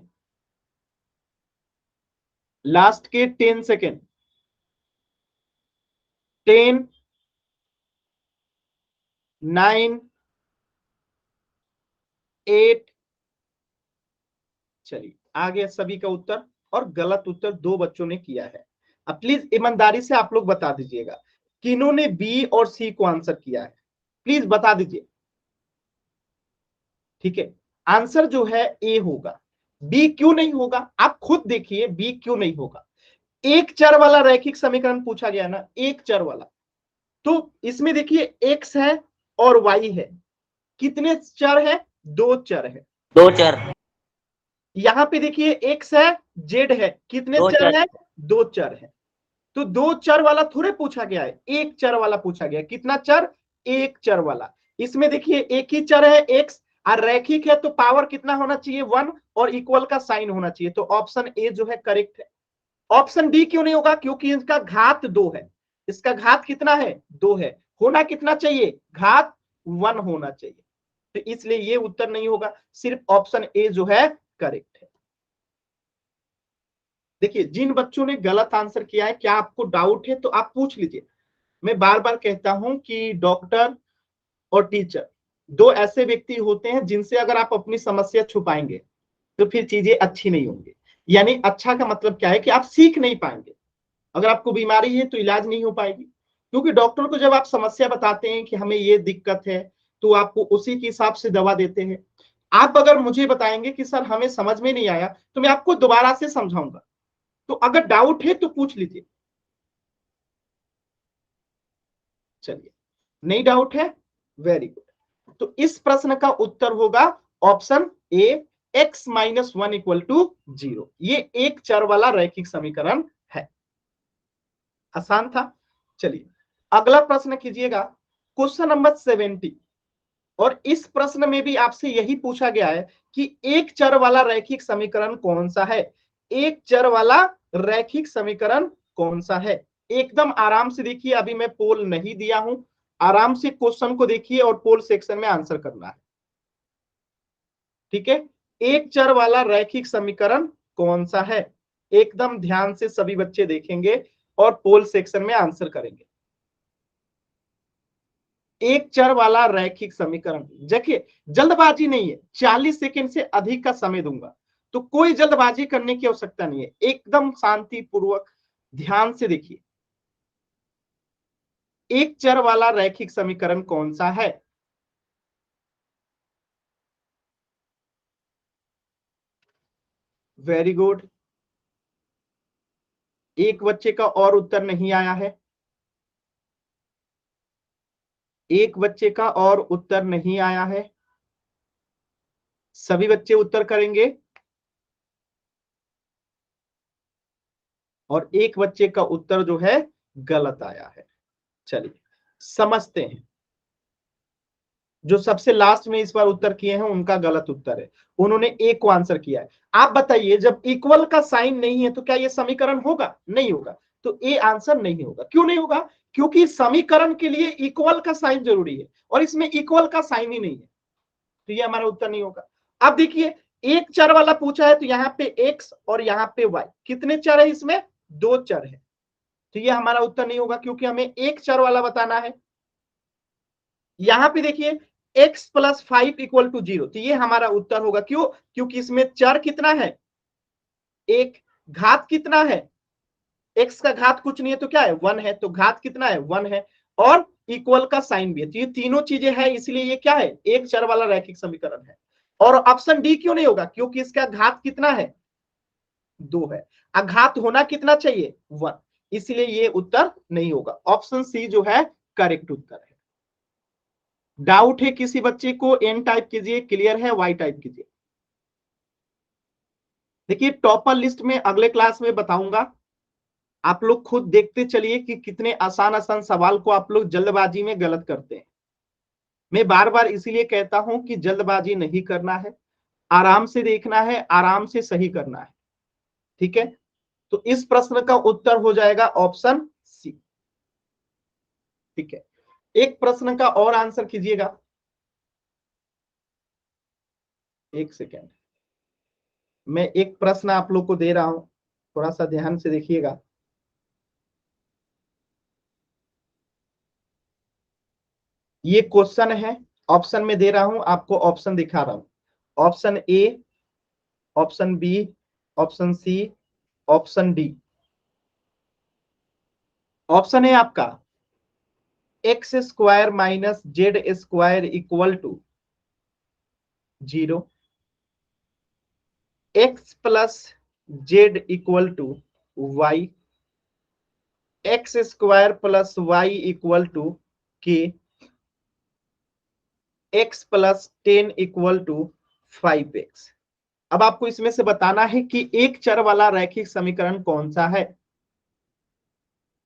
लास्ट के 10 सेकेंड, 10, 9, 8। चलिए आ गया सभी का उत्तर, और गलत उत्तर दो बच्चों ने किया है। अब प्लीज ईमानदारी से आप लोग बता दीजिएगा किन्होंने बी और सी को आंसर किया है, प्लीज बता दीजिए, ठीक है। आंसर जो है ए होगा। बी क्यों नहीं होगा? आप खुद देखिए बी क्यों नहीं होगा। एक चर वाला रैखिक समीकरण पूछा गया ना, एक चर वाला, तो इसमें देखिए एक्स है और वाई है। कितने चर है? दो चर है। दो चर। यहां पे देखिए एक्स है, जेड है, कितने दो चर चर। है? दो चर है। तो दो चर वाला थोड़े पूछा गया है, एक चर वाला पूछा गया है। कितना चर? एक चर वाला। इसमें देखिए एक ही चर है एक्स, और रैखिक है तो पावर कितना होना चाहिए? 1, और इक्वल का साइन होना चाहिए। तो ऑप्शन ए जो है करेक्ट है। ऑप्शन डी क्यों नहीं होगा? क्योंकि इसका घात 2 है। इसका घात कितना है? 2 है। होना कितना चाहिए? घात 1 होना चाहिए। तो इसलिए ये उत्तर नहीं होगा, सिर्फ ऑप्शन ए जो है करेक्ट है। देखिए जिन बच्चों ने गलत आंसर किया है, क्या आपको डाउट है तो आप पूछ लीजिए। मैं बार बार कहता हूं कि डॉक्टर और टीचर दो ऐसे व्यक्ति होते हैं जिनसे अगर आप अपनी समस्या छुपाएंगे तो फिर चीजें अच्छी नहीं होंगी। यानी अच्छा का मतलब क्या है कि आप सीख नहीं पाएंगे। अगर आपको बीमारी है तो इलाज नहीं हो पाएगी, क्योंकि डॉक्टर को जब आप समस्या बताते हैं कि हमें ये दिक्कत है, तो आपको उसी के हिसाब से दवा देते हैं। आप अगर मुझे बताएंगे कि सर हमें समझ में नहीं आया, तो मैं आपको दोबारा से समझाऊंगा। तो अगर डाउट है तो पूछ लीजिए। चलिए नहीं डाउट है, वेरी गुड। तो इस प्रश्न का उत्तर होगा ऑप्शन ए, x-1 = 0। ये एक चर वाला रैखिक समीकरण है। आसान था। चलिए अगला प्रश्न कीजिएगा, क्वेश्चन नंबर 70। और इस प्रश्न में भी आपसे यही पूछा गया है कि एक चर वाला रैखिक समीकरण कौन सा है। एक चर वाला रैखिक समीकरण कौन सा है? एकदम आराम से देखिए, अभी मैं पोल नहीं दिया हूं, आराम से क्वेश्चन को देखिए और पोल सेक्शन में आंसर करना है, ठीक है। एक चर वाला रैखिक समीकरण कौन सा है? एकदम ध्यान से सभी बच्चे देखेंगे और पोल सेक्शन में आंसर करेंगे। एक चर वाला रैखिक समीकरण, देखिए जल्दबाजी नहीं है, 40 सेकंड से अधिक का समय दूंगा, तो कोई जल्दबाजी करने की आवश्यकता नहीं है, एकदम शांतिपूर्वक ध्यान से देखिए। एक चर वाला रैखिक समीकरण कौन सा है? Very good. एक बच्चे का और उत्तर नहीं आया है, एक बच्चे का और उत्तर नहीं आया है। सभी बच्चे उत्तर करेंगे और एक बच्चे का उत्तर जो है गलत आया है। चलिए समझते हैं। जो सबसे लास्ट में इस बार उत्तर किए हैं उनका गलत उत्तर है, उन्होंने ए को आंसर किया है। आप बताइए, जब इक्वल का साइन नहीं है तो क्या ये समीकरण होगा? नहीं होगा। तो ए आंसर नहीं होगा। क्यों नहीं होगा? क्योंकि समीकरण के लिए इक्वल का साइन जरूरी है और इसमें इक्वल का साइन ही नहीं है, तो ये हमारा उत्तर नहीं होगा। अब देखिए, एक चर वाला पूछा है तो यहाँ पे x और यहाँ पे y, कितने चर है इसमें? 2 चर है, तो ये हमारा उत्तर नहीं होगा क्योंकि हमें एक चर वाला बताना है। यहां पे देखिए x प्लस 5 इक्वल टू 0, तो ये हमारा उत्तर होगा। क्यों? क्योंकि इसमें चर कितना है? एक। घात कितना है? x का घात कुछ नहीं है तो क्या है? 1 है, तो घात कितना है? 1 है, और इक्वल का साइन भी है, तो ये तीनों चीजें हैं, इसलिए ये क्या है? एक चर वाला रैखिक समीकरण है। और ऑप्शन डी क्यों नहीं होगा? क्योंकि इसका घात कितना है? 2 है। अघात होना कितना चाहिए? 1, इसलिए ये उत्तर नहीं होगा। ऑप्शन सी जो है करेक्ट उत्तर है। डाउट है किसी बच्चे को? एन टाइप कीजिए, क्लियर है? वाई टाइप कीजिए। देखिए टॉपर लिस्ट में अगले क्लास में बताऊंगा, आप लोग खुद देखते चलिए कि कितने आसान आसान सवाल को आप लोग जल्दबाजी में गलत करते हैं। मैं बार बार इसीलिए कहता हूं कि जल्दबाजी नहीं करना है, आराम से देखना है, आराम से सही करना है। ठीक है, तो इस प्रश्न का उत्तर हो जाएगा ऑप्शन सी। ठीक है, एक प्रश्न का और आंसर कीजिएगा। एक सेकेंड, मैं एक प्रश्न आप लोग को दे रहा हूं, थोड़ा सा ध्यान से देखिएगा। ये क्वेश्चन है, ऑप्शन में दे रहा हूं, आपको ऑप्शन दिखा रहा हूं। Option A, option B, option C, option D. Option है आपका X square minus Z square equal to 0, X plus Z equal to Y, X square plus Y equal to K, X plus 10 equal to 5x। अब आपको इसमें से बताना है कि एक चर वाला रैखिक समीकरण कौन सा है।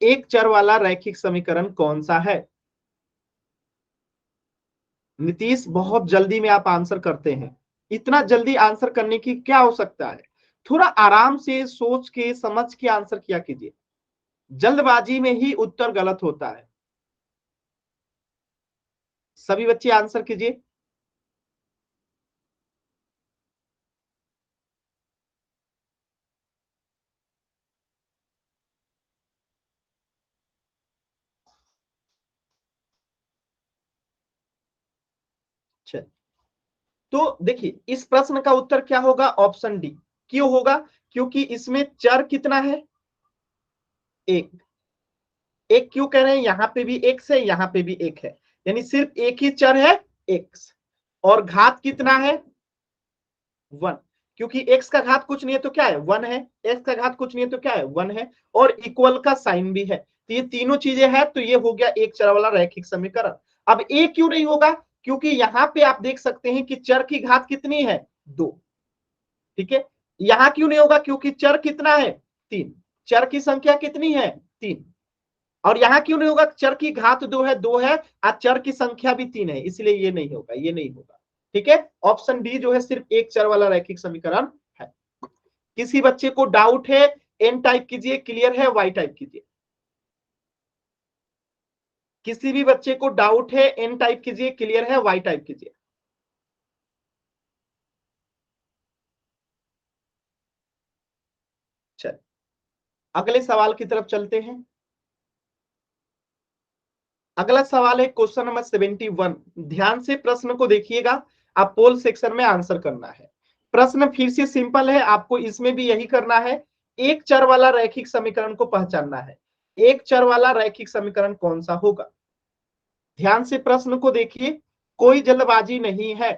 एक चर वाला रैखिक समीकरण कौन सा है? नीतीश, बहुत जल्दी में आप आंसर करते हैं, इतना जल्दी आंसर करने की क्या हो सकता है? थोड़ा आराम से सोच के समझ के आंसर किया कीजिए, जल्दबाजी में ही उत्तर गलत होता है। सभी बच्चे आंसर कीजिए। चल, तो देखिए इस प्रश्न का उत्तर क्या होगा? Option D. क्यों होगा? क्योंकि इसमें चर कितना है? एक। एक क्यों कह रहे हैं? यहां पे भी एक्स है, यहां पे भी एक है, यानी सिर्फ एक ही चर है एक्स। और घात कितना है? 1, क्योंकि x का घात कुछ नहीं है तो क्या है? 1 है, x का घात कुछ नहीं है तो क्या है? 1 है, और इक्वल का साइन भी है, तो ये तीनों चीजें हैं, तो ये हो गया एक चर वाला रैखिक समीकरण। अब ए क्यों नहीं होगा? क्योंकि यहां पे आप देख सकते हैं कि चर की घात कितनी है? 2। ठीक है, यहां क्यों नहीं होगा? क्योंकि चर कितना है? 3। चर की संख्या कितनी है? 3। और यहां क्यों नहीं होगा? चर की घात 2 है, 2 है, और चर की संख्या भी 3 है, इसलिए ये नहीं होगा, ये नहीं होगा। ठीक है, ऑप्शन डी जो है सिर्फ एक चर वाला रैखिक समीकरण है। किसी बच्चे को डाउट है? एन टाइप कीजिए, क्लियर है? वाई टाइप कीजिए। किसी भी बच्चे को डाउट है? एन टाइप कीजिए, क्लियर है? वाई टाइप कीजिए। चल, अगले सवाल की तरफ चलते हैं। अगला सवाल है क्वेश्चन नंबर 71। ध्यान से प्रश्न को देखिएगा, आप पोल सेक्शन में आंसर करना है। प्रश्न फिर से सिंपल है, आपको इसमें भी यही करना है, एक चर वाला रैखिक समीकरण को पहचानना है। एक चर वाला रैखिक समीकरण कौन सा होगा? ध्यान से प्रश्न को देखिए, कोई जल्दबाजी नहीं है,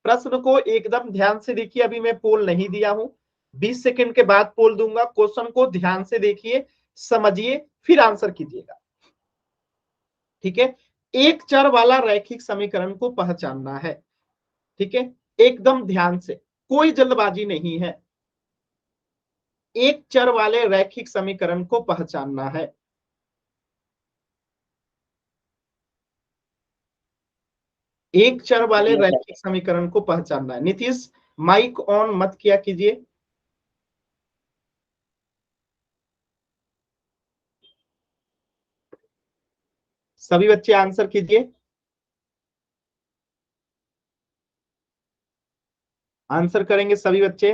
प्रश्न को एकदम ध्यान से देखिए। अभी मैं पोल नहीं दिया हूं, 20 सेकंड के बाद पोल दूंगा। क्वेश्चन को ध्यान से देखिए, समझिए, फिर आंसर कीजिएगा। ठीक है, एक चर वाला रैखिक समीकरण को पहचानना है। ठीक है, एकदम ध्यान से, कोई जल्दबाजी नहीं है। एक चर वाले रैखिक समीकरण को पहचानना है। एक चर वाले रैखिक समीकरण को पहचानना है। नीतीश माइक ऑन मत किया कीजिए। सभी बच्चे आंसर कीजिए। आंसर करेंगे सभी बच्चे।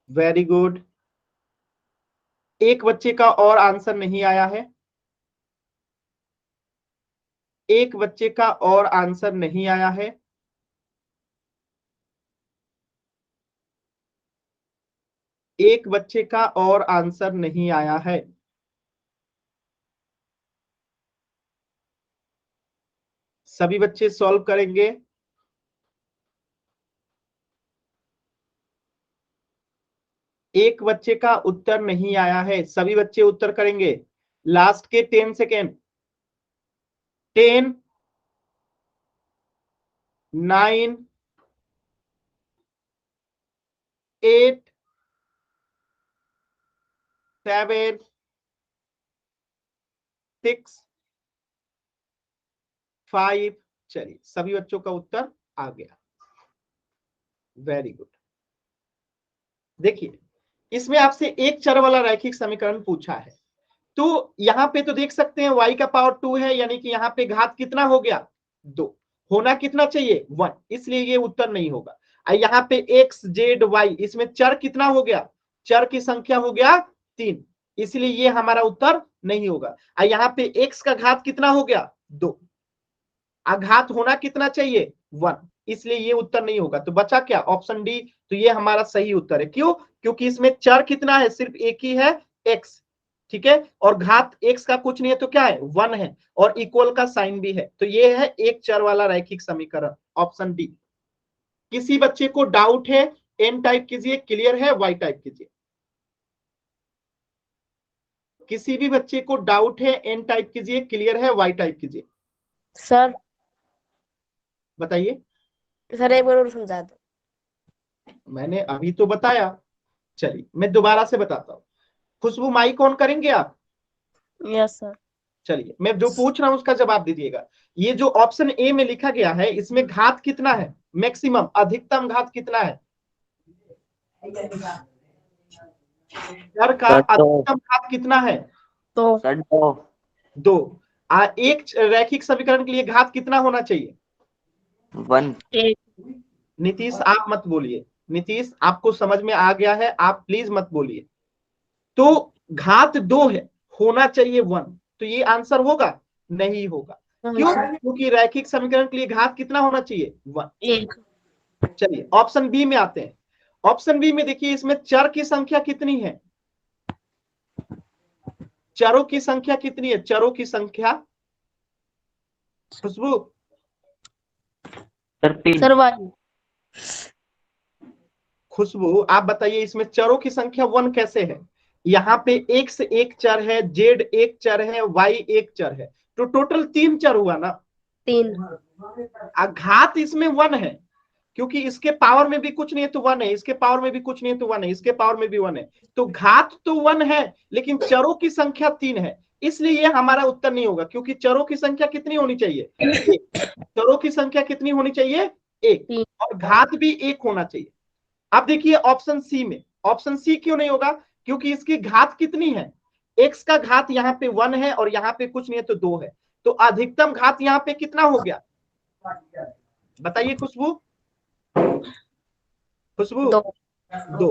Very good. एक बच्चे का और आंसर नहीं आया है। एक बच्चे का और आंसर नहीं आया है। एक बच्चे का और आंसर नहीं आया है। सभी बच्चे सॉल्व करेंगे। एक बच्चे का उत्तर नहीं आया है। सभी बच्चे उत्तर करेंगे। लास्ट के 10 सेकेंड। 10, 9, 8, 7, 6, 5। चलिए सभी बच्चों का उत्तर आ गया। Very good. देखिए इसमें आपसे एक चर वाला रैखिक समीकरण पूछा है, तो यहां पे तो देख सकते हैं y का पावर 2 है, यानी कि यहाँ पे घात कितना हो गया 2, होना कितना चाहिए 1, इसलिए ये उत्तर नहीं होगा। यहाँ पे x z y, इसमें चर कितना हो गया, चर की संख्या हो गया 3, इसलिए ये हमारा उत्तर नहीं होगा। यहाँ पे x का घात कितना हो गया 2, घात होना कितना चाहिए 1, इसलिए ये उत्तर नहीं होगा। तो बचा क्या ऑप्शन डी, तो ये हमारा सही उत्तर है। क्यों, क्योंकि इसमें चर कितना है, सिर्फ एक ही है x, ठीक है, और घात x का कुछ नहीं है तो क्या है 1 है, और इक्वल का साइन भी है। तो ये है एक चर वाला रैखिक समीकरण, ऑप्शन डी। किसी बच्चे को डाउट है एन टाइप कीजिए, क्लियर है वाई टाइप कीजिए। किसी भी बच्चे को डाउट है एन टाइप कीजिए, क्लियर है वाई टाइप कीजिए। सर बताइए। सर एक बार और समझा दो। मैंने अभी तो बताया, चलिए मैं दोबारा से बताता हूँ। खुशबू माइक ऑन करेंगे आप? Yes sir. चलिए मैं जो पूछ रहा हूं उसका जवाब दीजिएगा। ये जो ऑप्शन ए में लिखा गया है, इसमें घात कितना है, मैक्सिमम अधिकतम घात कितना है, चर का अधिकतम घात कितना है, तो 2। एक रैखिक समीकरण के लिए घात कितना होना चाहिए 1। नीतीश आप मत बोलिए, नीतीश आपको समझ में आ गया है, आप प्लीज मत बोलिए। तो घात 2 है, होना चाहिए 1, तो ये आंसर होगा नहीं होगा। क्यों, क्योंकि रैखिक समीकरण के लिए घात कितना होना चाहिए 1। चलिए ऑप्शन बी में आते हैं। ऑप्शन बी में देखिए इसमें चर की संख्या कितनी है, चरों की संख्या कितनी है, चरों की संख्या खुशबू सर वाई। खुशबू आप बताइए इसमें चरों की संख्या 1 कैसे है। यहाँ पे x एक चर है, z एक चर है, y एक चर है, तो टोटल 3 चर हुआ ना। 3 घात इसमें 1 है, क्योंकि इसके पावर में भी कुछ नहीं है तो 1 है, इसके पावर में भी कुछ नहीं है तो 1 है, इसके पावर में भी 1 है, तो घात तो 1 है, लेकिन चरों की संख्या 3 है, इसलिए ये हमारा उत्तर नहीं होगा। क्योंकि चरों की संख्या कितनी होनी चाहिए 1, चरों की संख्या कितनी होनी चाहिए 1, और घात भी 1 होना चाहिए। अब देखिए ऑप्शन सी में, ऑप्शन सी क्यों नहीं होगा, क्योंकि इसकी घात कितनी है, x का घात यहाँ पे 1 है और यहाँ पे कुछ नहीं है तो 2 है, तो अधिकतम घात यहाँ पे कितना हो गया बताइए खुशबू, खुशबू 2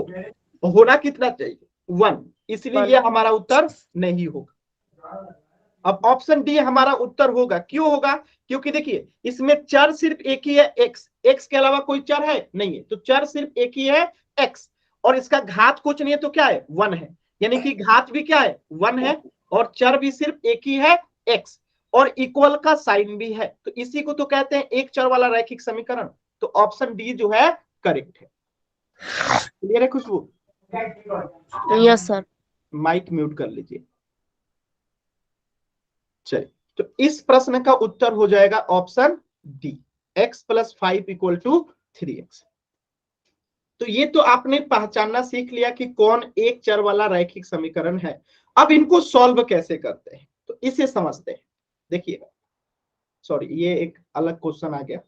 होना कितना चाहिए 1, इसलिए ये हमारा उत्तर नहीं होगा। अब ऑप्शन डी हमारा उत्तर होगा। क्यों होगा, क्योंकि देखिए इसमें चर सिर्फ एक ही है x, x के अलावा कोई चर है नहीं है, तो चर सिर्फ एक ही है x, और इसका घात कुछ नहीं है तो क्या है 1 है, यानी कि घात भी क्या है 1 है, और चर भी सिर्फ एक ही है x, और इक्वल का साइन भी है, तो इसी को तो कहते हैं एक चर वाला रैखिक समीकरण। तो ऑप्शन डी जो है करेक्ट है। क्लियर है Khushboo? Yes sir. Mic mute कर लीजिए। चलिए तो इस प्रश्न का उत्तर हो जाएगा ऑप्शन डी, x + 5 = 3x। तो ये तो आपने पहचानना सीख लिया कि कौन एक चर वाला रैखिक समीकरण है। अब इनको सॉल्व कैसे करते हैं तो इसे समझते हैं। देखिएगा, सॉरी ये एक अलग क्वेश्चन आ गया।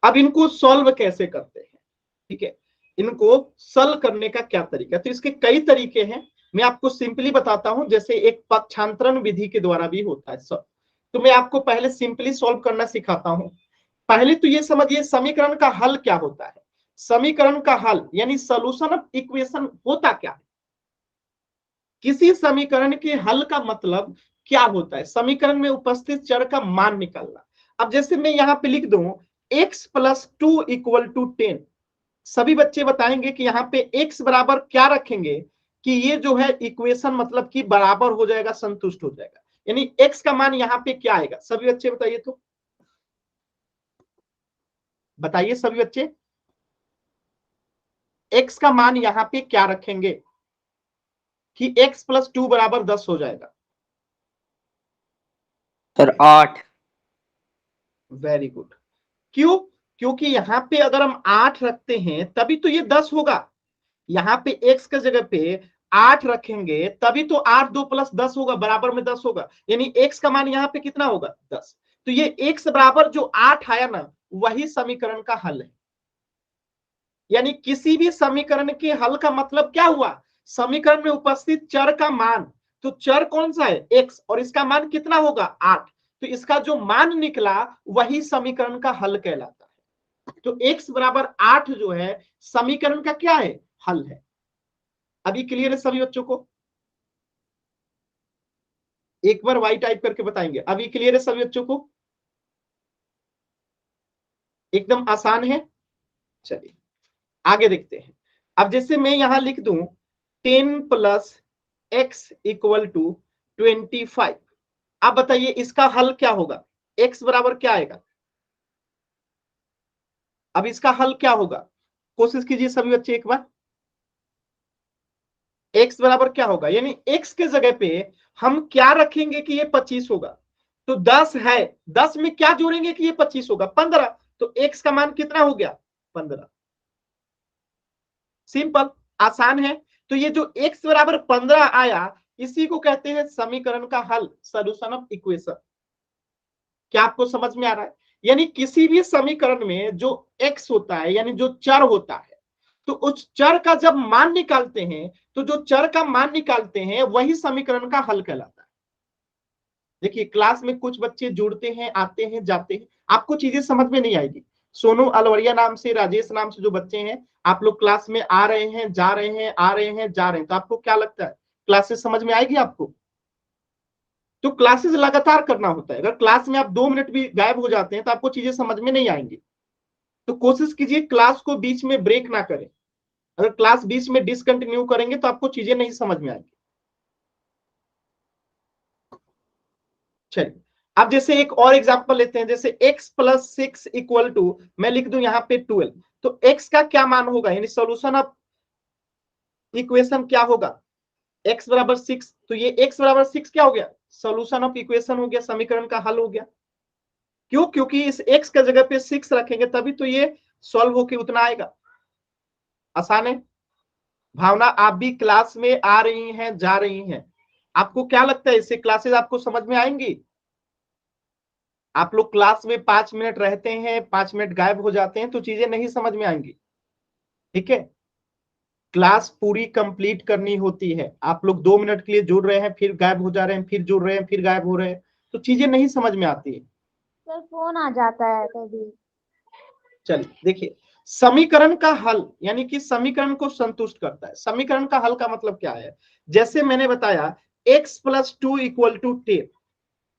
अब इनको सॉल्व कैसे करते हैं, ठीक है, इनको सॉल्व करने का क्या तरीका। तो इसके कई तरीके हैं, मैं आपको सिंपली बताता हूं। जैसे एक पक्षांतरण विधि के द्वारा भी होता है सॉल्व, तो मैं आपको पहले सिंपली सॉल्व करना सिखाता हूं। पहले तो ये समझिए समीकरण का हल क्या होता है। समीकरण का हल यानी सॉल्यूशन ऑफ इक्वेशन होता क्या है। किसी समीकरण के हल का मतलब क्या होता है, समीकरण में उपस्थित चर का मान निकालना। अब जैसे मैं यहां पे लिख दूं x + 2 = 10, सभी बच्चे बताएंगे कि यहाँ पे x बराबर क्या रखेंगे कि ये जो है इक्वेशन मतलब कि बराबर हो जाएगा, संतुष्ट हो जाएगा। यानी x का मान यहाँ पे क्या आएगा, सभी बच्चे बताइए। तो बताइए सभी बच्चे, x का मान यहाँ पे क्या रखेंगे कि x + 2 = 10 हो जाएगा। सर 8। Very good. क्यों, क्योंकि यहाँ पे अगर हम 8 रखते हैं तभी तो ये 10 होगा। यहाँ पे x के जगह पे 8 रखेंगे तभी तो 8 2 + 10 होगा, बराबर में 10 होगा। यानी x का मान यहाँ पे कितना होगा, 10। तो ये x बराबर जो 8 आया ना, वही समीकरण का हल है। यानी किसी भी समीकरण के हल का मतलब क्या हुआ, समीकरण में उपस्थित चर का मान। तो चर कौन सा है, x, और इसका मान कितना होगा, 8। तो इसका जो मान निकला वही समीकरण का हल कहलाता है। तो x बराबर 8 जो है समीकरण का क्या है, हल है। अभी क्लियर है सभी बच्चों को, एक बार y टाइप करके बताएंगे। अभी क्लियर है सभी बच्चों को, एकदम आसान है। चलिए आगे देखते हैं। अब जैसे मैं यहां लिख दूं 10 + x = 25। अब बताइए इसका हल क्या होगा, x बराबर क्या आएगा। अब इसका हल क्या होगा, कोशिश कीजिए सभी बच्चे एक बार। x बराबर क्या होगा, यानी x के जगह पे हम क्या रखेंगे कि ये 25 होगा। तो 10 है, 10 में क्या जोड़ेंगे कि ये 25 होगा, 15। तो x का मान कितना हो गया, 15। सिंपल, आसान है। तो ये जो x बराबर 15 आया, इसी को कहते हैं समीकरण का हल, सॉल्यूशन ऑफ इक्वेशन। क्या आपको समझ में आ रहा है। यानी किसी भी समीकरण में जो x होता है यानी जो चर होता है, तो उस चर का जब मान निकालते हैं, तो जो चर का मान निकालते हैं वही समीकरण का हल कहलाता है। देखिए क्लास में कुछ बच्चे जुड़ते हैं, आते हैं, जाते हैं, आपको चीजें समझ में नहीं आएगी। सोनू अलवरिया नाम से, राजेश नाम से जो बच्चे हैं, आप लोग क्लास में आ रहे हैं, जा रहे हैं, आ रहे हैं, जा रहे हैं, तो आपको क्या लगता है क्लासेस समझ में आएगी आपको। तो क्लासेस लगातार करना होता है। अगर क्लास में आप 2 मिनट भी गायब हो जाते हैं तो आपको चीजें समझ में नहीं आएंगी। तो कोशिश कीजिए क्लास को बीच में ब्रेक ना करें। अगर क्लास बीच में डिसकंटिन्यू करेंगे तो आपको चीजें नहीं समझ में आएंगी। चलिए अब जैसे एक और एग्जांपल लेते हैं। जैसे x + 6 = मैं लिख दूं यहाँ पे 12। तो x का क्या मान होगा, यानी सॉल्यूशन ऑफ इक्वेशन क्या होगा, x बराबर 6। तो ये x बराबर 6 क्या हो गया, सॉल्यूशन ऑफ इक्वेशन हो गया, समीकरण का हल हो गया। क्यों, क्योंकि इस x के जगह पे 6 रखेंगे तभी तो ये सॉल्व होके उतना आएगा। आसान है। भावना आप भी क्लास में आ रही हैं, जा रही हैं, आपको क्या लगता है इससे क्लासेस आपको समझ में आएंगी। आप लोग क्लास में 5 मिनट रहते हैं, 5 मिनट गायब हो जाते हैं, तो चीजें नहीं समझ में आएंगी। ठीक है, क्लास पूरी कंप्लीट करनी होती है। आप लोग 2 मिनट के लिए जुड़ रहे हैं, फिर गायब हो जा रहे हैं, फिर जुड़ रहे हैं, फिर गायब हो रहे हैं, तो चीजें नहीं समझ में आती है। सर फोन आ जाता है कभी। चलिए देखिए, समीकरण का हल यानी कि समीकरण को संतुष्ट करता है। समीकरण का हल का मतलब क्या है, जैसे मैंने बताया x + 2 = 10।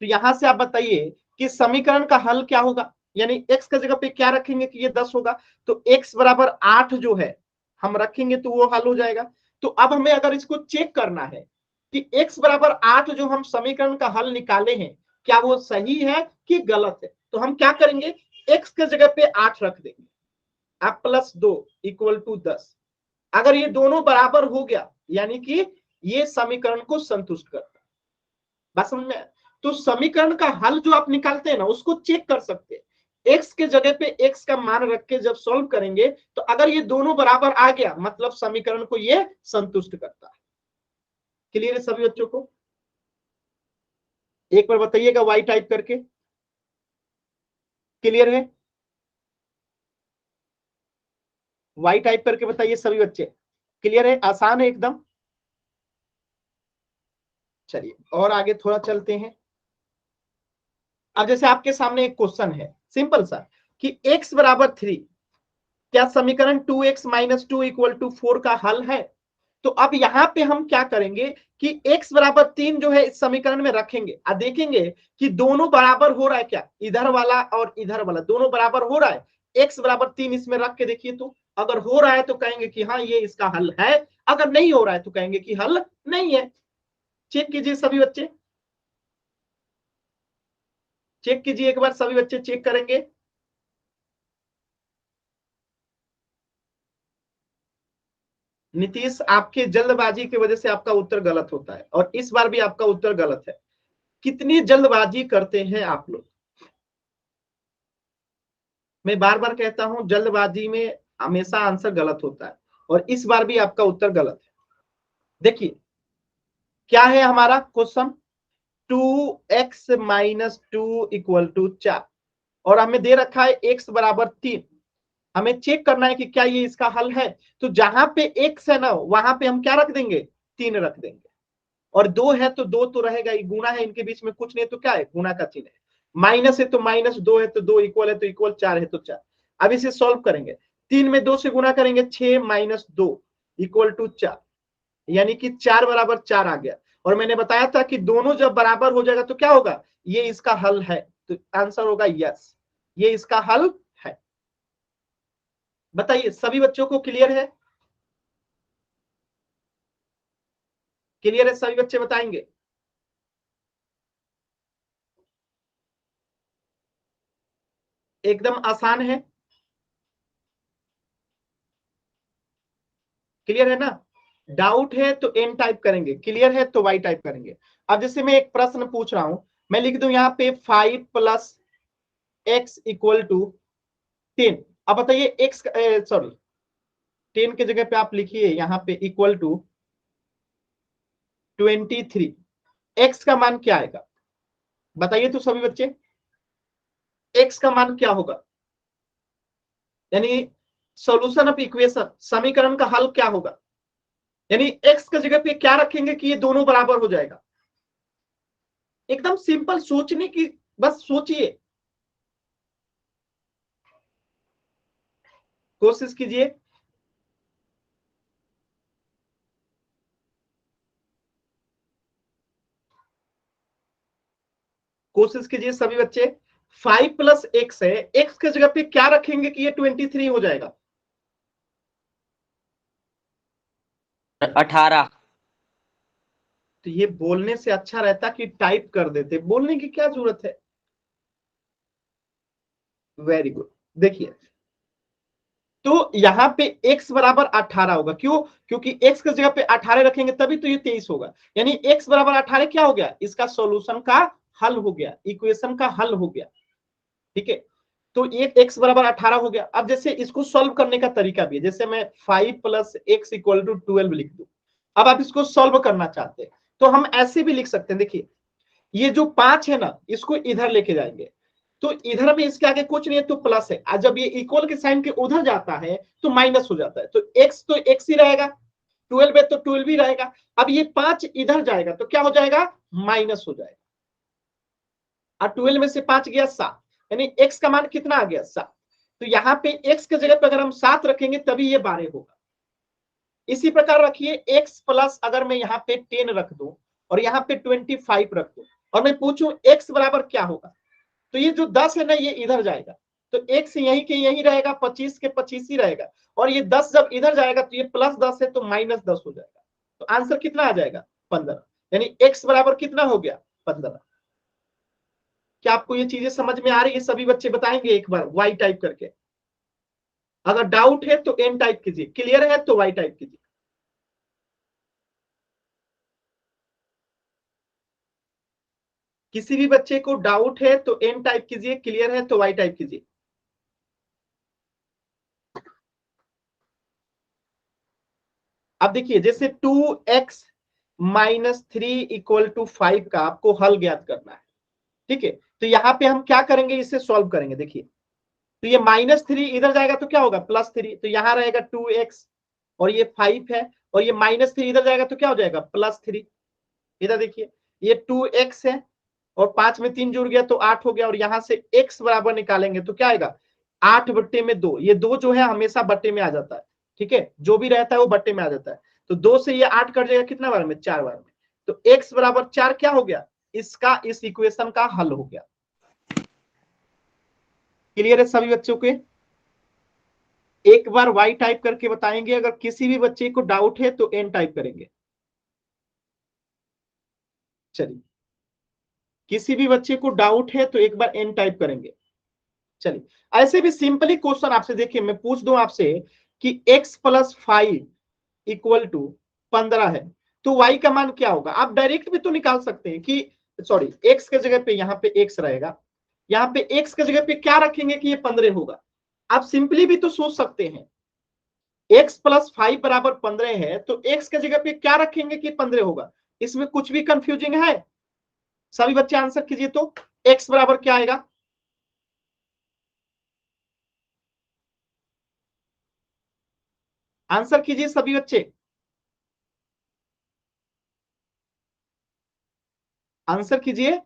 तो यहां से आप बताइए कि समीकरण का हल क्या होगा, यानी x की जगह पे क्या रखेंगे कि ये 10 होगा। तो x बराबर 8 जो है हम रखेंगे तो वो हल हो जाएगा। तो अब हमें अगर इसको चेक करना है कि x बराबर 8 जो हम समीकरण का हल निकाले हैं क्या वो सही है कि गलत है, तो हम क्या करेंगे, x की जगह पे 8 रख देंगे, अब +2 = 10। अगर ये दोनों बराबर हो गया यानी कि ये समीकरण को संतुष्ट करता है। बात समझ में। तो समीकरण का हल जो आप निकालते हैं ना, उसको चेक कर सकते हैं x के जगह पे x का मान रख के जब सॉल्व करेंगे तो अगर ये दोनों बराबर आ गया मतलब समीकरण को ये संतुष्ट करता है। क्लियर है सभी बच्चों को? एक बार बताइएगा y टाइप करके। क्लियर है? y टाइप करके बताइए सभी बच्चे। क्लियर है? आसान है एकदम। चलिए और आगे थोड़ा चलते हैं। अब जैसे आपके सामने एक क्वेश्चन है सिंपल सा कि x बराबर 3, क्या समीकरण 2x माइनस 2 इक्वल टू 4 का हल है? तो अब यहां पे हम क्या करेंगे कि x बराबर 3 जो है इस समीकरण में रखेंगे और देखेंगे कि दोनों बराबर हो रहा है क्या, इधर वाला और इधर वाला दोनों बराबर हो रहा है। x बराबर 3 इसमें रख के देखिए, तो अगर हो रहा है तो कहेंगे कि हाँ ये इसका हल है, अगर नहीं हो रहा है तो कहेंगे कि हल नहीं है। चेक कीजिए सभी बच्चे, चेक कीजिए एक बार, सभी बच्चे चेक करेंगे। नीतीश, आपके जल्दबाजी की वजह से आपका उत्तर गलत होता है और इस बार भी आपका उत्तर गलत है। कितनी जल्दबाजी करते हैं आप लोग। मैं बार बार कहता हूं जल्दबाजी में हमेशा आंसर गलत होता है और इस बार भी आपका उत्तर गलत है। देखिए क्या है हमारा question, 2x minus 2 equal to 4 और हमें दे रखा है x बराबर 3। हमें चेक करना है कि क्या ये इसका हल है। तो जहां पे x है ना वहां पे हम क्या रख देंगे, 3 रख देंगे, और 2 है तो 2 तो रहेगा ही, गुना है इनके बीच में कुछ नहीं तो क्या है, गुना का चिन्ह है। माइनस है तो माइनस, 2 है तो 2, इक्वल है तो इक्वल, 4 है तो 4। अब इसे सॉल्व करेंगे, 3 में 2 से गुना करेंगे, 6 माइनस 2 इक्वल टू 4, यानी कि 4 बराबर 4 आ गया। और मैंने बताया था कि दोनों जब बराबर हो जाएगा तो क्या होगा, ये इसका हल है। तो आंसर होगा यस, ये इसका हल है। बताइए सभी बच्चों को क्लियर है? क्लियर है सभी बच्चे बताएंगे? एकदम आसान है। क्लियर है ना? डाउट है तो एन टाइप करेंगे, क्लियर है तो वाई टाइप करेंगे। अब जैसे मैं एक प्रश्न पूछ रहा हूं, मैं लिख दूं यहाँ पे 5 प्लस एक्स इक्वल टू 10। अब बताइए एक्स, सॉरी 10 के जगह पे आप लिखिए यहाँ पे इक्वल टू 23। एक्स का मान क्या आएगा बताइए तो सभी बच्चे, एक्स का मान क्या होगा, यानी सॉल्यूशन ऑफ इक्वेशन, समीकरण का हल क्या होगा। यानी एक्स की जगह पे क्या रखेंगे कि ये दोनों बराबर हो जाएगा। एकदम सिंपल, सोचने की, बस सोचिए, कोशिश कीजिए। कोशिश कीजिए सभी बच्चे। 5 प्लस एक्स है, एक्स की जगह पे क्या रखेंगे कि ये 23 हो जाएगा। 18। तो ये बोलने से अच्छा रहता कि टाइप कर देते, बोलने की क्या जरूरत है। Very good. देखिए तो यहाँ पे x बराबर 18 होगा, क्यों, क्योंकि x की जगह पे 18 रखेंगे तभी तो ये 23 होगा। यानी x बराबर 18 क्या हो गया, इसका सॉल्यूशन का हल हो गया, इक्वेशन का हल हो गया। ठीक है, तो ये x बराबर 18 हो गया। अब जैसे इसको सॉल्व करने का तरीका भी है, जैसे मैं 5 प्लस एक्स इक्वल टू 12 लिख दूं। अब आप इसको सॉल्व करना चाहते हैं तो हम ऐसे भी लिख सकते हैं। देखिए ये जो 5 है ना इसको इधर लेके जाएंगे, तो इधर में इसके आगे कुछ नहीं है तो प्लस है, और जब ये इक्वल के साइन के उधर जाता है तो माइनस हो जाता है, तो एक्स ही रहेगा, 12 है तो 12 ही रहेगा। अब ये 5 इधर जाएगा तो क्या हो जाएगा, माइनस हो जाएगा, और 12 में से 5 गया 7, यानी एक्स का मान कितना आ गया, 7। तो यहाँ पे एक्स की जगह पे अगर हम 7 रखेंगे तभी ये 12 होगा। इसी प्रकार रखिए एक्स प्लस, अगर मैं यहाँ पे 10 रख दूं और यहाँ पे 25 रख दूं और मैं पूछूं एक्स बराबर क्या होगा, तो ये जो 10 है ना ये इधर जाएगा, तो एक्स यहीं के यहीं रहेगा, 25 के 25 ही रहेगा, और ये 10 जब इधर जाएगा तो ये प्लस 10 है तो माइनस 10 हो जाएगा। तो आंसर कितना आ जाएगा, 15। यानी एक्स बराबर कितना हो गया, 15। क्या आपको ये चीजें समझ में आ रही है, सभी बच्चे बताएंगे एक बार वाई टाइप करके। अगर डाउट है तो एन टाइप कीजिए, क्लियर है तो वाई टाइप कीजिए। किसी भी बच्चे को डाउट है तो एन टाइप कीजिए, क्लियर है तो वाई टाइप कीजिए। अब देखिए जैसे 2x माइनस 3 इक्वल टू 5 का आपको हल ज्ञात करना है, ठीक है। तो यहाँ पे हम क्या करेंगे, इसे सॉल्व करेंगे। देखिए तो ये -3 इधर जाएगा तो क्या होगा +3, तो यहाँ रहेगा 2x और ये 5 है, और ये -3 इधर जाएगा तो क्या हो जाएगा +3। इधर देखिए ये 2x है और 5 में 3 जुड़ गया तो 8 हो गया, और यहां से x बराबर निकालेंगे तो क्या आएगा 8/2। ये 2 जो है हमेशा बट्टे में आ जाता है, ठीक है, जो भी रहता है वो बट्टे में आ जाता है। तो 2 से ये 8 कट जाएगा कितना बार में, 4 बार में। तो x बराबर 4 क्या हो गया, इसका इस इक्वेशन का हल हो गया। क्लियर है सभी बच्चों के? एक बार y टाइप करके बताएंगे, अगर किसी भी बच्चे को डाउट है तो n टाइप करेंगे। चलिए किसी भी बच्चे को डाउट है तो एक बार n टाइप करेंगे। चलिए ऐसे भी सिंपली क्वेश्चन आपसे, देखिए मैं पूछ दूं आपसे कि x + 5 इक्वल टू 15 है, तो y का मान क्या होगा। आप डायरेक्ट भी तो निकाल सकते हैं कि सॉरी x के जगह पे यहाँ पे x रहेगा, यहाँ पे x के जगह पे क्या रखेंगे कि ये 15 होगा। आप सिंपली भी तो सोच सकते हैं, x + 5 बराबर 15 है तो x के जगह पे क्या रखेंगे कि 15 होगा। इसमें कुछ भी कंफ्यूजिंग है? सभी बच्चे आंसर कीजिए। तो x बराबर क्या आएगा, आंसर कीजिए सभी बच्चे, आंसर कीजिए।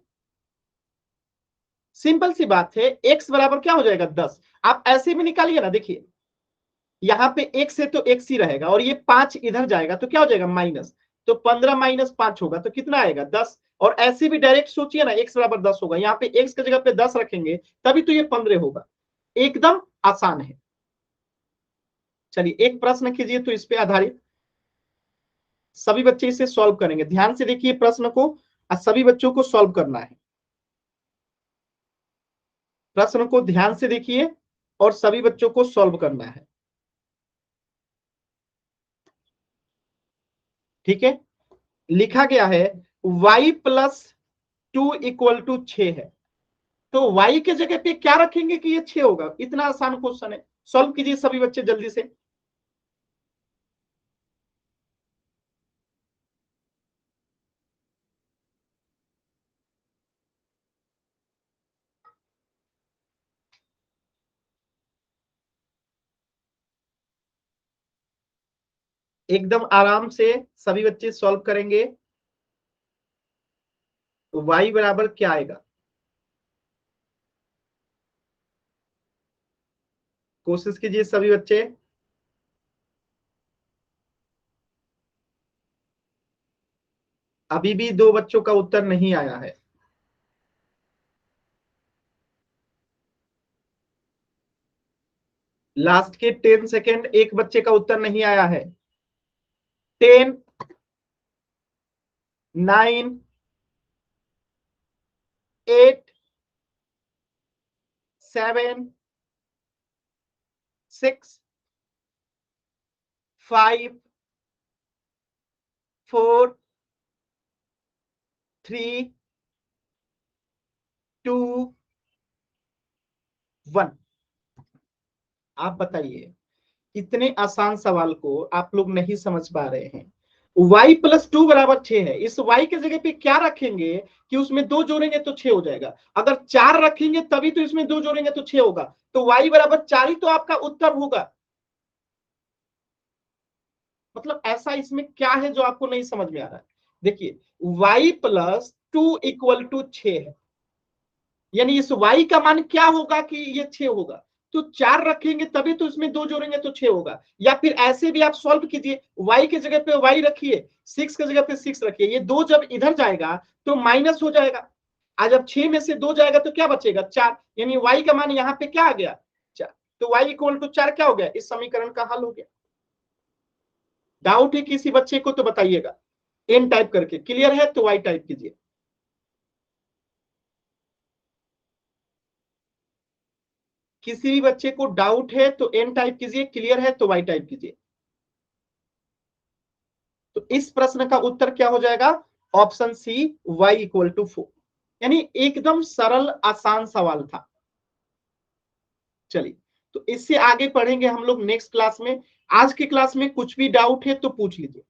सिंपल सी बात है, x बराबर क्या हो जाएगा 10। आप ऐसे भी निकालिए ना, देखिए यहाँ पे x है तो x ही रहेगा, और ये 5 इधर जाएगा तो क्या हो जाएगा माइनस, तो 15 - 5 होगा तो कितना आएगा 10। और ऐसे भी डायरेक्ट सोचिए ना, x बराबर 10 होगा, यहाँ पे x की जगह पे 10 रखेंगे तभी तो ये 15 होगा। एकदम आसान है। चलिए एक प्रश्न कीजिए तो इस पे आधारित सभी बच्चे इसे सॉल्व करेंगे। ध्यान से देखिए प्रश्न को, और सभी बच्चों को सॉल्व करना है। प्रश्न को ध्यान से देखिए और सभी बच्चों को सॉल्व करना है, ठीक है। लिखा गया है y + 2 इक्वल टू 6 है, तो y के जगह पे क्या रखेंगे कि ये 6 होगा। इतना आसान क्वेश्चन है, सॉल्व कीजिए सभी बच्चे जल्दी से। एकदम आराम से सभी बच्चे सॉल्व करेंगे। तो y बराबर क्या आएगा, कोशिश कीजिए सभी बच्चे। अभी भी 2 बच्चों का उत्तर नहीं आया है। लास्ट के 10 सेकेंड, एक बच्चे का उत्तर नहीं आया है। 10 9 8 7 6 5 4 3 2 1। आप बताइए इतने आसान सवाल को आप लोग नहीं समझ पा रहे हैं। y + 2 बराबर 6 है, इस y के जगह पे क्या रखेंगे कि उसमें 2 जोड़ेंगे तो 6 हो जाएगा। अगर 4 रखेंगे तभी तो इसमें 2 जोड़ेंगे तो 6 होगा, तो y बराबर 4 ही तो आपका उत्तर होगा। मतलब ऐसा इसमें क्या है जो आपको नहीं समझ में आ रहा है। देखिए y + 2 इक्वल टू 6 है, यानी इस y का मान क्या होगा कि ये 6 होगा। तो 4 रखेंगे तभी तो इसमें 2 जोड़ेंगे तो 6 होगा। या फिर ऐसे भी आप सॉल्व कीजिए, y के जगह पे y रखिए, 6 के जगह पे 6 रखिए, ये 2 जब इधर जाएगा तो माइनस हो जाएगा। आज जब 6 में से 2 जाएगा तो क्या बचेगा 4, यानी y का मान यहाँ पे क्या आ गया 4। तो y = 4 क्या हो गया, इस समीकरण का हल हो गया। डाउट है किसी बच्चे को तो बताइएगा n टाइप करके। क्लियर है तो y टाइप कीजिए। किसी भी बच्चे को डाउट है तो n टाइप कीजिए, क्लियर है तो y टाइप कीजिए। तो इस प्रश्न का उत्तर क्या हो जाएगा, ऑप्शन सी y = 4। यानी एकदम सरल आसान सवाल था। चलिए तो इससे आगे पढ़ेंगे हम लोग नेक्स्ट क्लास में। आज की क्लास में कुछ भी डाउट है तो पूछ लीजिए।